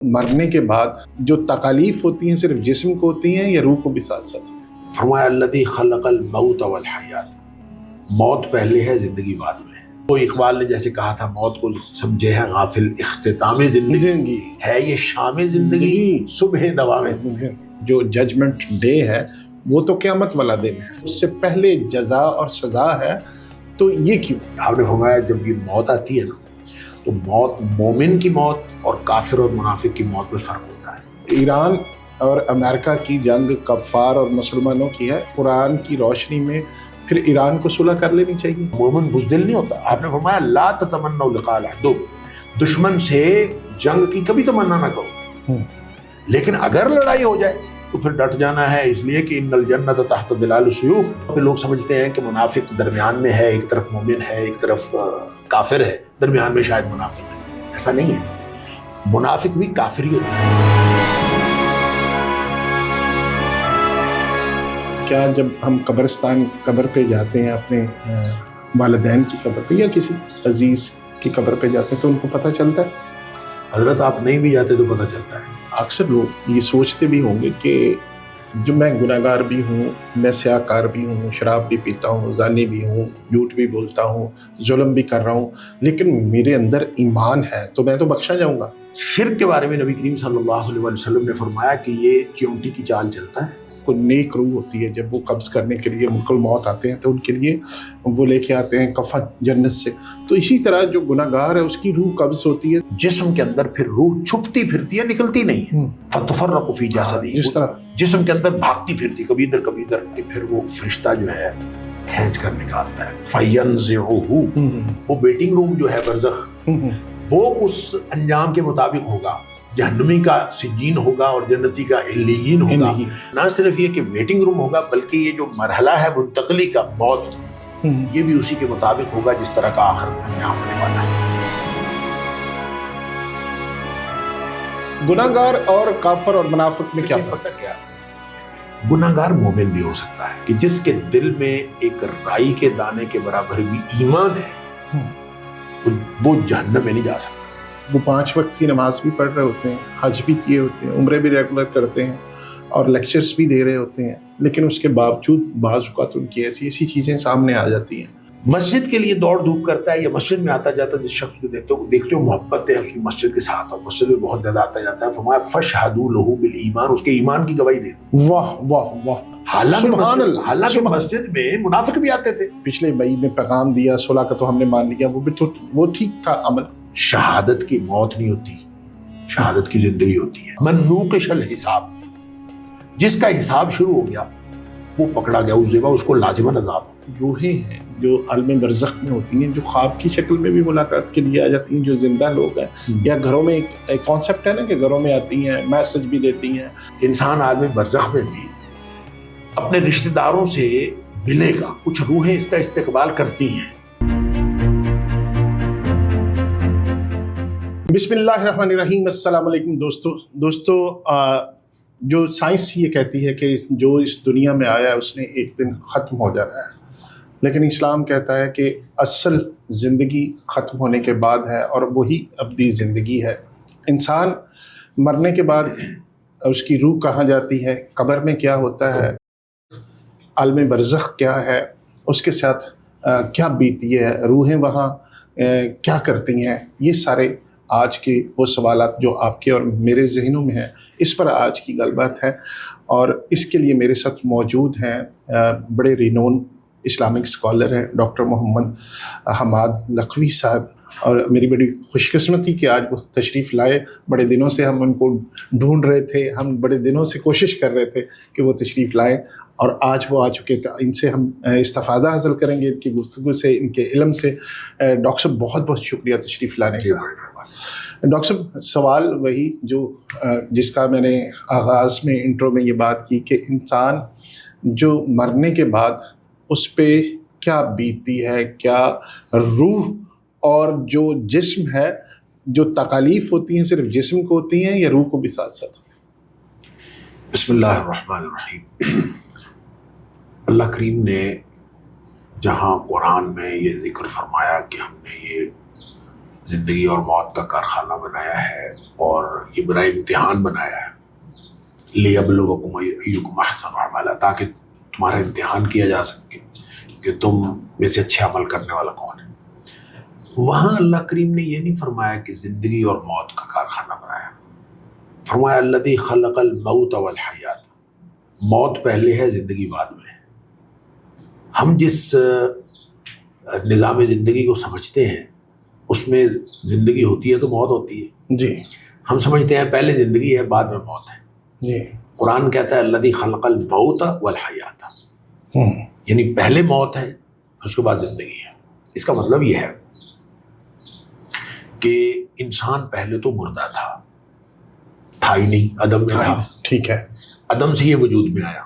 مرنے کے بعد جو تکالیف ہوتی ہیں صرف جسم کو ہوتی ہیں یا روح کو بھی ساتھ ساتھ ہوتی ہیں؟ فرمایا الذی خلق الموت والحیات، موت پہلے ہے زندگی بعد میں ہے۔ تو اقبال نے جیسے کہا تھا موت کو سمجھے ہے غافل اختتام زندگی ہے یہ شام زندگی صبح دوام زندگی۔ جو ججمنٹ ڈے ہے وہ تو قیامت والا دن ہے، اس سے پہلے جزا اور سزا ہے، تو یہ کیوں؟ آپ نے فرمایا جب یہ موت آتی ہے نا تو موت مومن کی موت اور کافر اور منافق کی موت میں فرق ہوتا ہے۔ ایران اور امریکہ کی جنگ کفار اور مسلمانوں کی ہے، قرآن کی روشنی میں پھر ایران کو صلح کر لینی چاہیے۔ مومن بزدل نہیں ہوتا۔ آپ نے فرمایا لا تتمنوا لقاء العدو، دشمن سے جنگ کی کبھی تمنا نہ کرو، لیکن اگر لڑائی ہو جائے تو پھر ڈٹ جانا ہے، اس لیے کہ ان الجنت تحت ظلال السیوف۔ لوگ سمجھتے ہیں کہ منافق درمیان میں ہے، ایک طرف مومن ہے ایک طرف کافر ہے، درمیان میں شاید منافق ہے۔ ایسا نہیں ہے، منافق بھی کافر ہی ہوتا ہے۔ کیا جب ہم قبر پہ جاتے ہیں، اپنے والدین کی قبر پہ یا کسی عزیز کی قبر پہ جاتے ہیں تو ان کو پتہ چلتا ہے؟ حضرت آپ نہیں بھی جاتے تو پتہ چلتا ہے۔ اکثر لوگ یہ سوچتے بھی ہوں گے کہ جو میں گناہگار بھی ہوں، میں سیاہکار بھی ہوں، شراب بھی پیتا ہوں، زانی بھی ہوں، جھوٹ بھی بولتا ہوں، ظلم بھی کر رہا ہوں، لیکن میرے اندر ایمان ہے تو میں تو بخشا جاؤں گا۔ شرک کے بارے میں نبی کریم صلی اللہ علیہ وسلم نے فرمایا کہ یہ چیونٹی کی چال چلتا ہے۔ کوئی نیک روح ہوتی ہے، جب وہ قبض کرنے کے لیے ملک الموت آتے ہیں تو ان کے لیے وہ لے کے آتے ہیں کفن جنت سے، تو اسی طرح جو گناہگار ہے اس کی روح قبض ہوتی ہے، جسم کے اندر پھر روح چھپتی پھرتی ہے، نکلتی نہیں ہے۔ فتفرق فی جسدہ، جس طرح جسم کے اندر بھاگتی پھرتی کبھی ادھر کہ پھر وہ فرشتہ جو ہے کھینچ کر نکالتا ہے۔ فینزعہ، وہ ویٹنگ روم جو ہے برزخ، وہ اس انجام کے مطابق ہوگا، جہنمی کا سجین ہوگا اور جنتی کا علیین ہوگا۔ نہ صرف یہ کہ ویٹنگ روم ہوگا بلکہ یہ جو مرحلہ ہے منتقلی کا، موت، یہ بھی اسی کے مطابق ہوگا جس طرح کا آخر میں انجام ہونے والا ہے۔ گناہگار اور کافر اور منافق میں کیا فرق پتہ کیا؟ گناہگار مومن بھی ہو سکتا ہے کہ جس کے دل میں ایک رائی کے دانے کے برابر بھی ایمان ہے، وہ جہنم میں نہیں جا سکتا۔ وہ 5 وقت کی نماز بھی پڑھ رہے ہوتے ہیں، حج بھی کیے ہوتے ہیں، عمرے بھی ریگولر کرتے ہیں اور لیکچرز بھی دے رہے ہوتے ہیں، لیکن اس کے باوجود بعض اوقات ان کی ایسی چیزیں سامنے آ جاتی ہیں۔ مسجد کے لیے دوڑ دھوپ کرتا ہے یا مسجد میں آتا جاتا، جس شخص کو دیکھتے ہو محبت ہے اس کی مسجد کے ساتھ، اور مسجد میں بہت زیادہ آتا جاتا ہے، فرمایا فشہدوا لہ بالایمان، اس کے ایمان کی گواہی دے دو۔ واہ واہ واہ، حالانکہ مسجد میں منافق بھی آتے تھے۔ پچھلے مئی میں پیغام دیا صلح کا تو ہم نے مان لیا، وہ ٹھیک تھا عمل۔ شہادت کی موت نہیں ہوتی، شہادت کی زندگی ہوتی ہے۔ من نوقش الحساب، جس کا حساب شروع ہو گیا وہ پکڑا گیا، اس جگہ اس کو لازماً عذاب ہو۔ روحیں ہیں جو عالم برزخ میں ہوتی ہیں، جو خواب کی شکل میں بھی ملاقات کے لیے آ جاتی ہیں، جو زندہ لوگ ہیں، یا گھروں میں ایک کانسیپٹ ہے نا کہ گھروں میں آتی ہیں، میسج بھی دیتی ہیں۔ انسان عالم برزخ میں بھی اپنے رشتہ داروں سے ملے گا، کچھ روحیں اس کا استقبال کرتی ہیں۔ بسم اللہ الرحمن الرحیم، السلام علیکم دوستو، جو سائنس یہ کہتی ہے کہ جو اس دنیا میں آیا ہے اس نے ایک دن ختم ہو جانا ہے، لیکن اسلام کہتا ہے کہ اصل زندگی ختم ہونے کے بعد ہے اور وہی ابدی زندگی ہے۔ انسان مرنے کے بعد اس کی روح کہاں جاتی ہے، قبر میں کیا ہوتا ہے، عالم برزخ کیا ہے، اس کے ساتھ کیا بیتی ہے، روحیں وہاں کیا کرتی ہیں، یہ سارے آج کے وہ سوالات جو آپ کے اور میرے ذہنوں میں ہیں، اس پر آج کی گل بات ہے۔ اور اس کے لیے میرے ساتھ موجود ہیں بڑے رینون اسلامک اسکالر ہیں ڈاکٹر محمد حماد لکھوی صاحب، اور میری بڑی خوش قسمتی کہ آج وہ تشریف لائے۔ بڑے دنوں سے ہم ان کو ڈھونڈ رہے تھے، ہم بڑے دنوں سے کوشش کر رہے تھے کہ وہ تشریف لائیں، اور آج وہ آ چکے تھے۔ ان سے ہم استفادہ حاصل کریں گے، ان کی گفتگو سے، ان کے علم سے۔ ڈاکٹر صاحب بہت بہت شکریہ تشریف لانے کا۔ ڈاکٹر صاحب، سوال وہی جس کا میں نے آغاز میں انٹرو میں یہ بات کی کہ انسان جو مرنے کے بعد اس پہ کیا بیتتی ہے، کیا روح اور جو جسم ہے، جو تکالیف ہوتی ہیں صرف جسم کو ہوتی ہیں یا روح کو بھی ساتھ ساتھ ہوتی ہیں؟ بسم اللہ الرحمن الرحیم۔ اللہ کریم نے جہاں قرآن میں یہ ذکر فرمایا کہ ہم نے یہ زندگی اور موت کا کارخانہ بنایا ہے اور یہ بڑا امتحان بنایا ہے، لیبلوکم ایکم احسن عملا، تاکہ تمہارا امتحان کیا جا سکے کہ تم میں سے اچھے عمل کرنے والا کون ہے۔ وہاں اللہ کریم نے یہ نہیں فرمایا کہ زندگی اور موت کا کارخانہ بنایا، فرمایا الذی خلق الموت والحیات، موت پہلے ہے، زندگی بعد میں ہے۔ ہم جس نظام زندگی کو سمجھتے ہیں اس میں زندگی ہوتی ہے تو موت ہوتی ہے جی، ہم سمجھتے ہیں پہلے زندگی ہے بعد میں موت ہے۔ جی، قرآن کہتا ہے الذی خلق الموت والحیات، یعنی پہلے موت ہے اس کے بعد زندگی ہے۔ اس کا مطلب یہ ہے کہ انسان پہلے تو مردہ تھا ہی نہیں، عدم میں تھا، ٹھیک ہے، عدم سے یہ وجود میں آیا،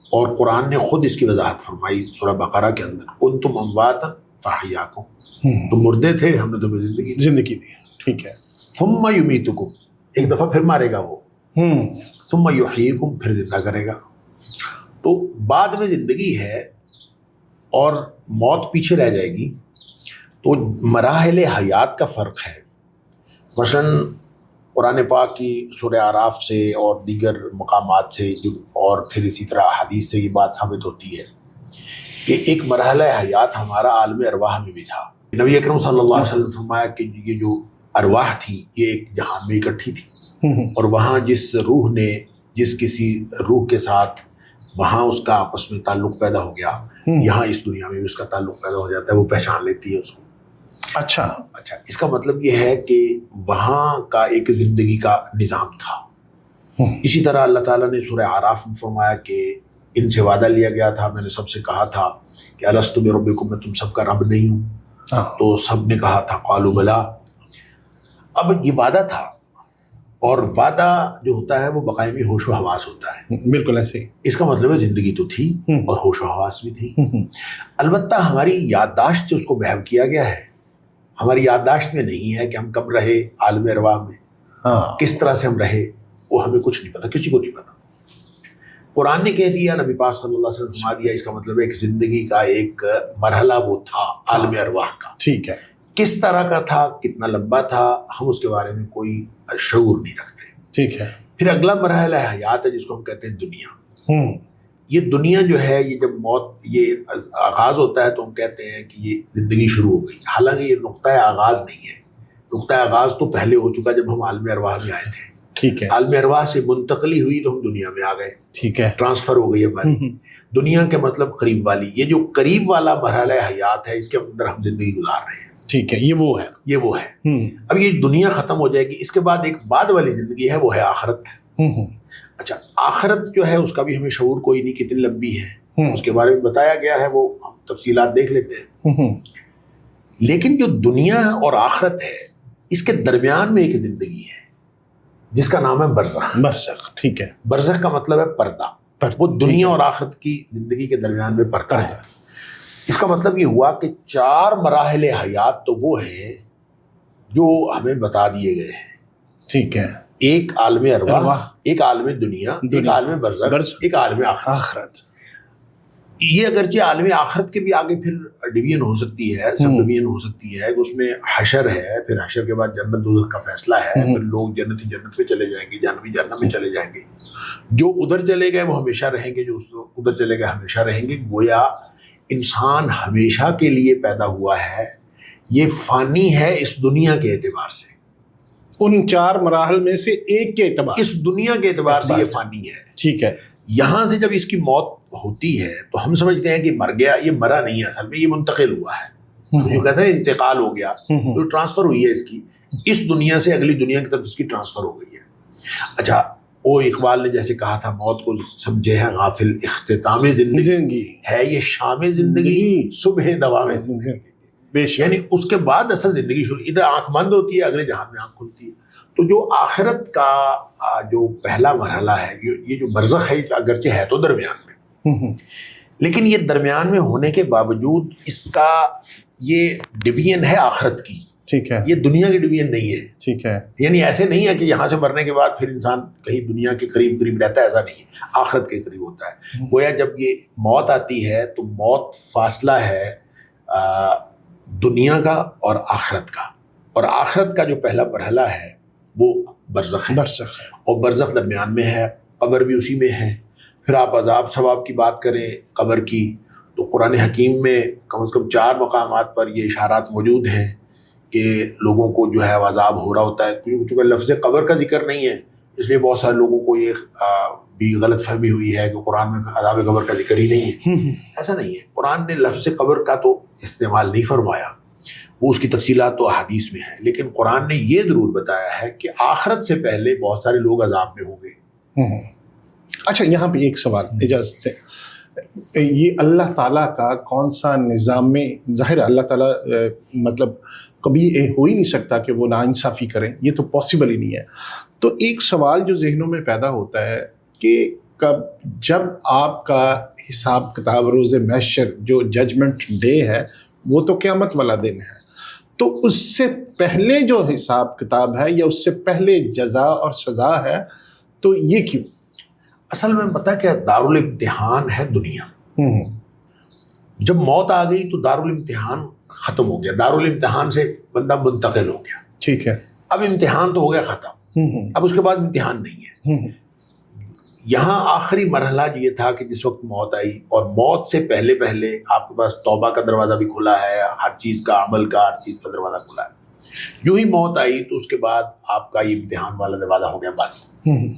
اور قرآن نے خود اس کی وضاحت فرمائی سورہ بقرہ کے اندر، کنتم امواتا فاحیاکم، تم مردے تھے ہم نے تمہیں زندگی دی، ٹھیک ہے، ثم یمیتکم، ایک دفعہ پھر مارے گا وہ، ثم یحییکم، پھر زندہ کرے گا۔ تو بعد میں زندگی ہے اور موت پیچھے رہ جائے گی، تو مراحل حیات کا فرق ہے۔ مثلاً قرآن پاک کی سورہ اعراف سے اور دیگر مقامات سے اور پھر اسی طرح حدیث سے یہ بات ثابت ہوتی ہے کہ ایک مرحلہ حیات ہمارا عالم ارواح میں بھی تھا۔ نبی اکرم صلی اللہ علیہ وسلم نے فرمایا کہ یہ جو ارواح تھی یہ ایک جہان میں اکٹھی تھی، اور وہاں جس روح نے جس کسی روح کے ساتھ وہاں اس کا آپس میں تعلق پیدا ہو گیا، یہاں اس دنیا میں بھی اس کا تعلق پیدا ہو جاتا ہے، وہ پہچان لیتی ہے اس کو۔ اچھا، اس کا مطلب یہ ہے کہ وہاں کا ایک زندگی کا نظام تھا۔ اسی طرح اللہ تعالیٰ نے سورہ اعراف میں فرمایا کہ ان سے وعدہ لیا گیا تھا، میں نے سب سے کہا تھا کہ الست بربکم، میں تم سب کا رب نہیں ہوں؟ تو سب نے کہا تھا قالوا بلا۔ اب یہ وعدہ تھا، اور وعدہ جو ہوتا ہے وہ بقائمی ہوش و حواس ہوتا ہے، بالکل ایسے ہی۔ اس کا مطلب ہے زندگی تو تھی اور ہوش و حواس بھی تھی، البتہ ہماری یادداشت سے اس کو محو کیا گیا ہے۔ ہماری یادداشت میں نہیں ہے کہ ہم کب رہے عالم ارواح میں، کس طرح سے ہم رہے، وہ ہمیں کچھ نہیں پتا، کسی کو نہیں پتا۔ قرآن نے کہہ دیا، نبی پاک صلی اللہ علیہ وسلم فرما دیا، اس کا مطلب ہے کہ زندگی کا ایک مرحلہ وہ تھا عالم ارواح کا۔ ٹھیک ہے، کس طرح کا تھا، کتنا لمبا تھا، ہم اس کے بارے میں کوئی شعور نہیں رکھتے۔ ٹھیک ہے، پھر اگلا مرحلہ حیات ہے جس کو ہم کہتے ہیں دنیا۔ یہ دنیا جو ہے، یہ جب موت یہ آغاز ہوتا ہے تو ہم کہتے ہیں کہ یہ زندگی شروع ہو گئی، حالانکہ یہ نقطۂ آغاز نہیں ہے، نقطۂ آغاز تو پہلے ہو چکا جب ہم عالم ارواح میں آئے تھے۔ ٹھیک ہے، عالم ارواح سے منتقلی ہوئی تو ہم دنیا میں آ گئے، ٹھیک ہے، ٹرانسفر ہو گئی ہماری۔ دنیا کے مطلب قریب والی، یہ جو قریب والا مرحلہ حیات ہے اس کے اندر ہم زندگی گزار رہے ہیں۔ ٹھیک ہے، یہ وہ ہے، یہ وہ ہے۔ اب یہ دنیا ختم ہو جائے گی، اس کے بعد ایک بعد والی زندگی ہے، وہ ہے آخرت۔ اچھا، آخرت جو ہے اس کا بھی ہمیں شعور کوئی نہیں، کتنی لمبی ہے اس کے بارے میں بتایا گیا ہے، وہ ہم تفصیلات دیکھ لیتے ہیں۔ لیکن جو دنیا اور آخرت ہے اس کے درمیان میں ایک زندگی ہے جس کا نام ہے برزخ۔ برزخ، ٹھیک ہے، برزخ کا مطلب ہے پردہ، وہ دنیا اور آخرت کی زندگی کے درمیان میں پردہ ہے۔ اس کا مطلب یہ ہوا کہ 4 مراحل حیات تو وہ ہیں جو ہمیں بتا دیے گئے ہیں۔ ٹھیک ہے، ایک عالم ارواح، ایک عالم دنیا، ایک عالم برزخ، ایک عالم آخرت۔ یہ اگرچہ عالم آخرت کے بھی آگے پھر ڈویژن ہو سکتی ہے، سب ڈویژن ہو سکتی ہے، اس میں حشر ہے، پھر حشر کے بعد جنت دوزخ کا فیصلہ ہے، پھر لوگ جنتی جنت میں چلے جائیں گے، جہنمی جہنم میں چلے جائیں گے۔ جو ادھر چلے گئے وہ ہمیشہ رہیں گے، جو ادھر چلے گئے ہمیشہ رہیں گے۔ گویا انسان ہمیشہ کے لیے پیدا ہوا ہے، یہ فانی ہے اس دنیا کے اعتبار سے، ان 4 مراحل میں سے ایک کے اعتبار، اس دنیا کے اعتبار سے یہ فانی ہے۔ ٹھیک ہے، یہاں سے جب اس کی موت ہوتی ہے تو ہم سمجھتے ہیں کہ مر گیا، یہ مرا نہیں ہے، اصل میں یہ منتقل ہوا ہے، جو کہتے ہیں انتقال ہو گیا، تو ٹرانسفر ہوئی ہے اس کی، اس دنیا سے اگلی دنیا کی طرف اس کی ٹرانسفر ہو گئی ہے۔ اچھا، وہ اقبال نے جیسے کہا تھا، موت کو سمجھے ہے غافل اختتام زندگی، ہے یہ شام زندگی صبح دوام زندگی، یعنی اس کے بعد اصل زندگی شروع، ادھر آنکھ بند ہوتی ہے، اگلے جہان میں آنکھ کھلتی ہے۔ تو جو آخرت کا جو پہلا مرحلہ ہے، یہ جو برزخ ہے، اگرچہ ہے تو درمیان میں، لیکن یہ درمیان میں ہونے کے باوجود اس کا یہ ڈویژن ہے آخرت کی۔ ٹھیک ہے، یہ دنیا کی ڈویژن نہیں ہے۔ ٹھیک ہے، یعنی ایسے نہیں ہے کہ یہاں سے مرنے کے بعد پھر انسان کہیں دنیا کے قریب قریب رہتا ہے، ایسا نہیں ہے، آخرت کے قریب ہوتا ہے۔ گویا جب یہ موت آتی ہے تو موت فاصلہ ہے دنیا کا اور آخرت کا۔ اور آخرت کا جو پہلا مرحلہ ہے وہ برزخ ہے، برزخ ہے، اور برزخ درمیان میں ہے، قبر بھی اسی میں ہے۔ پھر آپ عذاب ثواب کی بات کریں قبر کی تو قرآن حکیم میں کم از کم 4 مقامات پر یہ اشارات موجود ہیں کہ لوگوں کو جو ہے عذاب ہو رہا ہوتا ہے۔ چونکہ لفظ قبر کا ذکر نہیں ہے اس لیے بہت سارے لوگوں کو یہ بھی غلط فہمی ہوئی ہے کہ قرآن میں عذاب قبر کا ذکر ہی نہیں ہے۔ ایسا نہیں ہے، قرآن نے لفظ قبر کا تو استعمال نہیں فرمایا، وہ اس کی تفصیلات تو احادیث میں ہیں، لیکن قرآن نے یہ ضرور بتایا ہے کہ آخرت سے پہلے بہت سارے لوگ عذاب میں ہوں گے۔ اچھا یہاں پہ ایک سوال اجازت سے، یہ اللہ تعالیٰ کا کون سا نظام میں، ظاہر ہے اللہ تعالیٰ مطلب کبھی ہو ہی نہیں سکتا کہ وہ ناانصافی کریں، یہ تو پاسبل ہی نہیں ہے۔ تو ایک سوال جو ذہنوں میں پیدا ہوتا ہے کہ جب آپ کا حساب کتاب روز محشر جو ججمنٹ ڈے ہے وہ تو قیامت والا دن ہے، تو اس سے پہلے جو حساب کتاب ہے یا اس سے پہلے جزا اور سزا ہے، تو یہ کیوں؟ اصل میں پتہ کیا، دارالامتحان ہے دنیا۔ جب موت آ گئی تو دارالامتحان ختم ہو گیا، دارالامتحان سے بندہ منتقل ہو گیا، ٹھیک ہے، اب امتحان تو ہو گیا ختم، اب اس کے بعد امتحان نہیں ہے۔ یہاں آخری مرحلہ یہ تھا کہ جس وقت موت آئی، اور موت سے پہلے پہلے آپ کے پاس توبہ کا دروازہ بھی کھلا ہے، ہر چیز کا، عمل کا، ہر چیز کا دروازہ کھلا ہے۔ یوں ہی موت آئی تو اس کے بعد آپ کا یہ امتحان والا دروازہ ہو گیا بند۔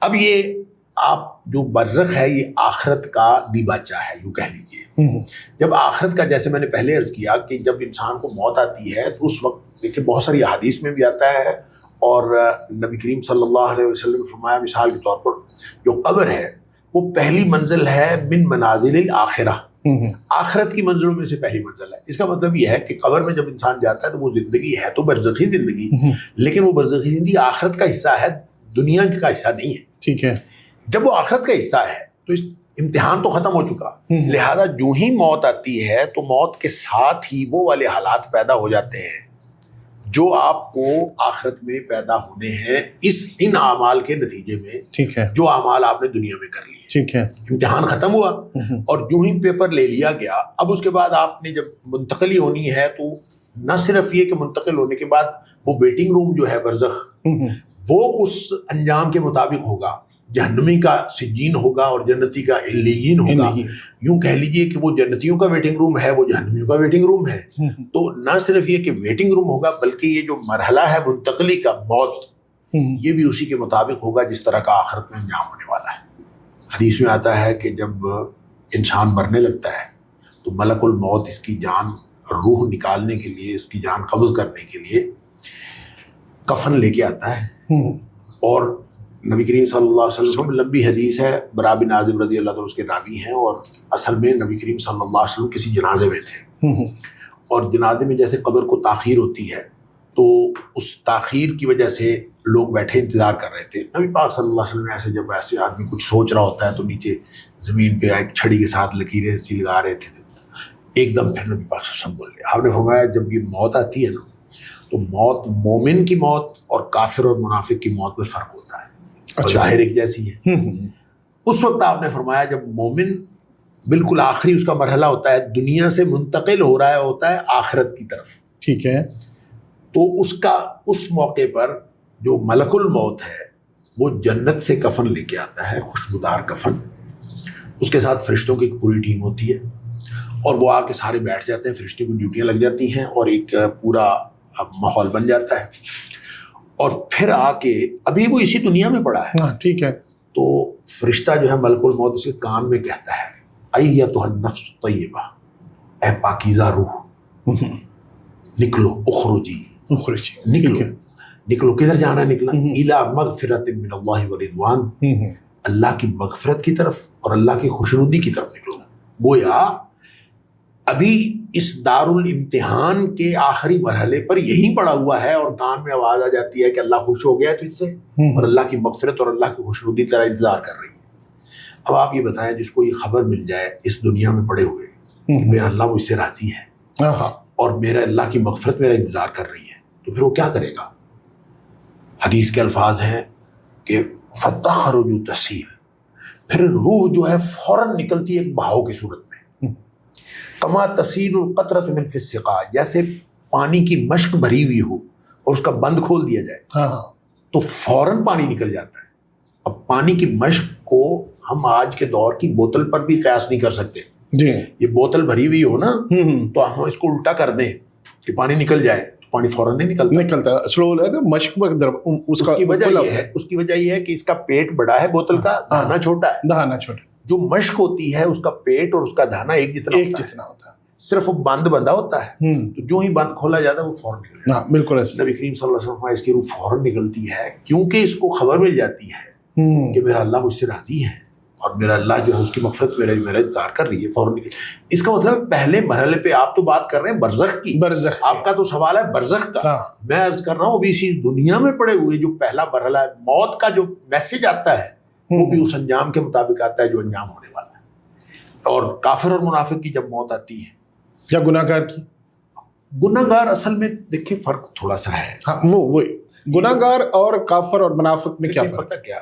اب یہ آپ جو برزخ ہے یہ آخرت کا دیباچہ ہے، یوں کہہ لیجیے۔ جب آخرت کا، جیسے میں نے پہلے عرض کیا کہ جب انسان کو موت آتی ہے تو اس وقت دیکھیں بہت ساری احادیث میں بھی آتا ہے، اور نبی کریم صلی اللہ علیہ وسلم نے فرمایا مثال کے طور پر جو قبر ہے وہ پہلی منزل ہے من منازل الآخرہ، آخرت کی منزلوں میں سے پہلی منزل ہے۔ اس کا مطلب یہ ہے کہ قبر میں جب انسان جاتا ہے تو وہ زندگی ہے تو برزخی زندگی، لیکن وہ برزخی زندگی آخرت کا حصہ ہے، دنیا کا حصہ نہیں ہے، ٹھیک ہے۔ جب وہ آخرت کا حصہ ہے تو اس امتحان تو ختم ہو چکا، لہذا جو ہی موت آتی ہے تو موت کے ساتھ ہی وہ والے حالات پیدا ہو جاتے ہیں جو آپ کو آخرت میں پیدا ہونے ہیں ان اعمال کے نتیجے میں، ٹھیک ہے، جو اعمال آپ نے دنیا میں کر لیے۔ ٹھیک ہے، امتحان ختم ہوا اور جو ہی پیپر لے لیا گیا، اب اس کے بعد آپ نے جب منتقلی ہونی ہے تو نہ صرف یہ کہ منتقل ہونے کے بعد وہ ویٹنگ روم جو ہے برزخ، وہ اس انجام کے مطابق ہوگا، جہنمی کا سجین ہوگا اور جنتی کا علیین ہوگا۔ یوں کہہ لیجئے کہ وہ جنتیوں کا ویٹنگ روم ہے، وہ جہنمیوں کا ویٹنگ روم ہے۔ تو نہ صرف یہ کہ ویٹنگ روم ہوگا بلکہ یہ جو مرحلہ ہے منتقلی کا، موت، یہ بھی اسی کے مطابق ہوگا جس طرح کا آخرت میں انجام ہونے والا ہے۔ حدیث میں آتا ہے کہ جب انسان مرنے لگتا ہے تو ملک الموت اس کی جان، روح نکالنے کے لیے، اس کی جان قبض کرنے کے لیے کفن لے کے آتا ہے، اور نبی کریم صلی اللہ علیہ وسلم، لمبی حدیث ہے، برا بن عازب رضی اللہ عنہ اس کے راوی ہیں، اور اصل میں نبی کریم صلی اللہ علیہ وسلم کسی جنازے میں تھے، اور جنازے میں جیسے قبر کو تاخیر ہوتی ہے تو اس تاخیر کی وجہ سے لوگ بیٹھے انتظار کر رہے تھے۔ نبی پاک صلی اللہ علیہ وسلم ایسے جب ایسے آدمی کچھ سوچ رہا ہوتا ہے تو نیچے زمین پہ ایک چھڑی کے ساتھ لکیریں سی لگا رہے تھے، ایک دم پھر نبی پاک صلی اللہ علیہ وسلم بولے، آپ نے فرمایا جب یہ موت آتی ہے نا تو موت، مومن کی موت اور کافر اور منافق کی موت میں فرق ہوتا ہے، ظاہر ایک جیسی ہے۔ اس وقت آپ نے فرمایا جب مومن بالکل آخری اس کا مرحلہ ہوتا ہے، دنیا سے منتقل ہو رہا ہوتا ہے آخرت کی طرف، ٹھیک ہے، تو اس موقع پر جو ملک الموت ہے وہ جنت سے کفن لے کے آتا ہے، خوشبودار کفن، اس کے ساتھ فرشتوں کی ایک پوری ٹیم ہوتی ہے، اور وہ آ کے سارے بیٹھ جاتے ہیں، فرشتوں کی ڈیوٹیاں لگ جاتی ہیں اور ایک پورا ماحول بن جاتا ہے، اور پھر آ کے ابھی وہ اسی دنیا میں پڑا ہے، ٹھیک ہے، تو فرشتہ جو ہے ملک الموت اس کے کان میں کہتا ہے، ایتھا النفس الطیبہ، اے پاکیزہ روح، نکلو، اخرجی، نکلو، کدھر جانا ہے نکلنا؟ الی مغفرۃ من اللہ ورضوان، اللہ کی مغفرت کی طرف اور اللہ کی خوشنودی کی طرف نکلو۔ گویا ابھی اس دارالامتحان کے آخری مرحلے پر یہی پڑا ہوا ہے، اور کان میں آواز آ جاتی ہے کہ اللہ خوش ہو گیا ہے تجھ سے، اور اللہ کی مغفرت اور اللہ کی خوشنودی تیرا انتظار کر رہی ہے۔ اب آپ یہ بتائیں جس کو یہ خبر مل جائے اس دنیا میں پڑے ہوئے، میرا اللہ مجھ سے راضی ہے اور میرا اللہ کی مغفرت میرا انتظار کر رہی ہے، تو پھر وہ کیا کرے گا؟ حدیث کے الفاظ ہیں کہ فَتَخْرُجُ تَسِيلُ، پھر روح جو ہے فوراً نکلتی ہے ایک بہاؤ کی صورت میں، کما تسیل القطرۃ من فی السقاء، جیسے پانی کی مشق بھری ہوئی ہو اور اس کا بند کھول دیا جائے ہاں تو فوراً پانی نکل جاتا ہے. اب پانی کی مشق کو ہم آج کے دور کی بوتل پر بھی قیاس نہیں کر سکتے. جی یہ بوتل بھری ہوئی ہو نا تو ہم اس کو الٹا کر دیں کہ پانی نکل جائے تو پانی فوراً نہیں نکلتا سلو ہے تو مشق اس کی وجہ یہ ہے کہ اس کا پیٹ بڑا ہے, بوتل کا دہنا چھوٹا ہے. دہنا چھوٹا, جو مشق ہوتی ہے اس کا پیٹ اور اس کا دہنا ایک جتنا ہوتا ہے, صرف وہ بند بندھا ہوتا ہے. تو جو ہی بند کھولا جاتا ہے وہ فوراً نکل جاتا ہے. بالکل. نبی کریم صلی اللہ علیہ وسلم اس کی روح فوراً نکلتی ہے کیونکہ اس کو خبر مل جاتی ہے کہ میرا اللہ مجھ سے راضی ہے اور میرا اللہ جو ہے اس کی مغفرت میرا انتظار کر رہی ہے. فوراً نکل. اس کا مطلب پہلے مرحلے پہ آپ تو بات کر رہے ہیں برزخ کی, آپ کا تو سوال ہے برزخ کا. میں عرض کر رہا ہوں ابھی اسی دنیا میں پڑے ہوئے جو پہلا مرحلہ ہے موت کا جو میسج آتا ہے وہ بھی اس انجام کے مطابق آتا ہے جو انجام ہونے والا ہے. اور کافر اور منافق کی جب موت آتی ہے یا گناہ گار کی, گناہ گار اصل میں دیکھیں فرق تھوڑا سا ہے. وہ گناہ گار اور کافر اور منافق میں کیا فرق؟ پتہ کیا,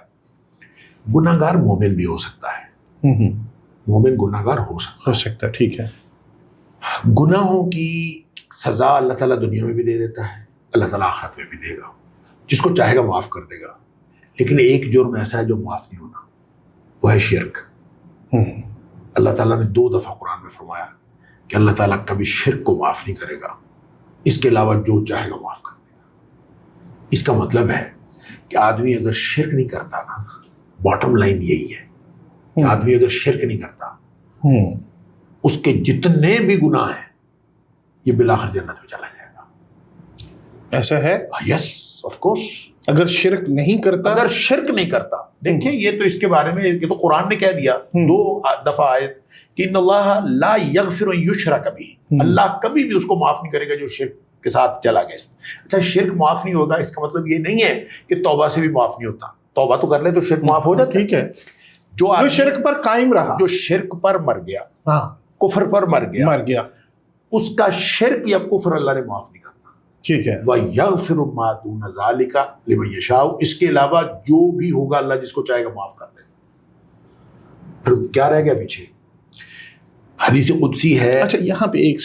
گناہ گار مومن بھی ہو سکتا ہے, مومن گناہ گار ہو سکتا ہے. ٹھیک ہے. گناہوں کی سزا اللہ تعالیٰ دنیا میں بھی دے دیتا ہے, اللہ تعالیٰ آخرت میں بھی دے گا, جس کو چاہے گا معاف کر دے گا. لیکن ایک جرم ایسا ہے جو معاف نہیں ہونا, وہ ہے شرک. اللہ تعالیٰ نے 2 دفعہ قرآن میں فرمایا کہ اللہ تعالیٰ کبھی شرک کو معاف نہیں کرے گا, اس کے علاوہ جو چاہے گا معاف کر دے گا. اس کا مطلب ہے کہ آدمی اگر شرک نہیں کرتا نا, باٹم لائن یہی ہے کہ آدمی اگر شرک نہیں کرتا اس کے جتنے بھی گناہ ہیں یہ بالآخر جنت میں چلا جائے گا. ایسا ہے؟ Yes of course. اگر شرک نہیں کرتا, دیکھیں یہ تو اس کے بارے میں یہ تو قرآن نے کہہ دیا 2 دفعہ آیت کہ ان اللہ لا یغفر ان یشرک بہ, اللہ کبھی بھی اس کو معاف نہیں کرے گا جو شرک کے ساتھ چلا گیا. اچھا شرک معاف نہیں ہوگا اس کا مطلب یہ نہیں ہے کہ توبہ سے بھی معاف نہیں ہوتا. توبہ تو کر لے تو شرک معاف ہو جاتا. ٹھیک ہے. جو شرک پر قائم رہا, جو شرک پر مر گیا, کفر پر مر گیا, اس کا شرک یا کفر اللہ نے معاف نہیں کرنا. ٹھیک ہے. وَيَغْفِرُ مَا دُونَ ذَلِكَ لِمَن يَشَاءُ, اس کے علاوہ جو بھی ہوگا اللہ جس کو چاہے گا معاف کر دے گا. پھر کیا رہ گیا پیچھے؟ حدیث قدسی ہے. اچھا یہاں پہ ایک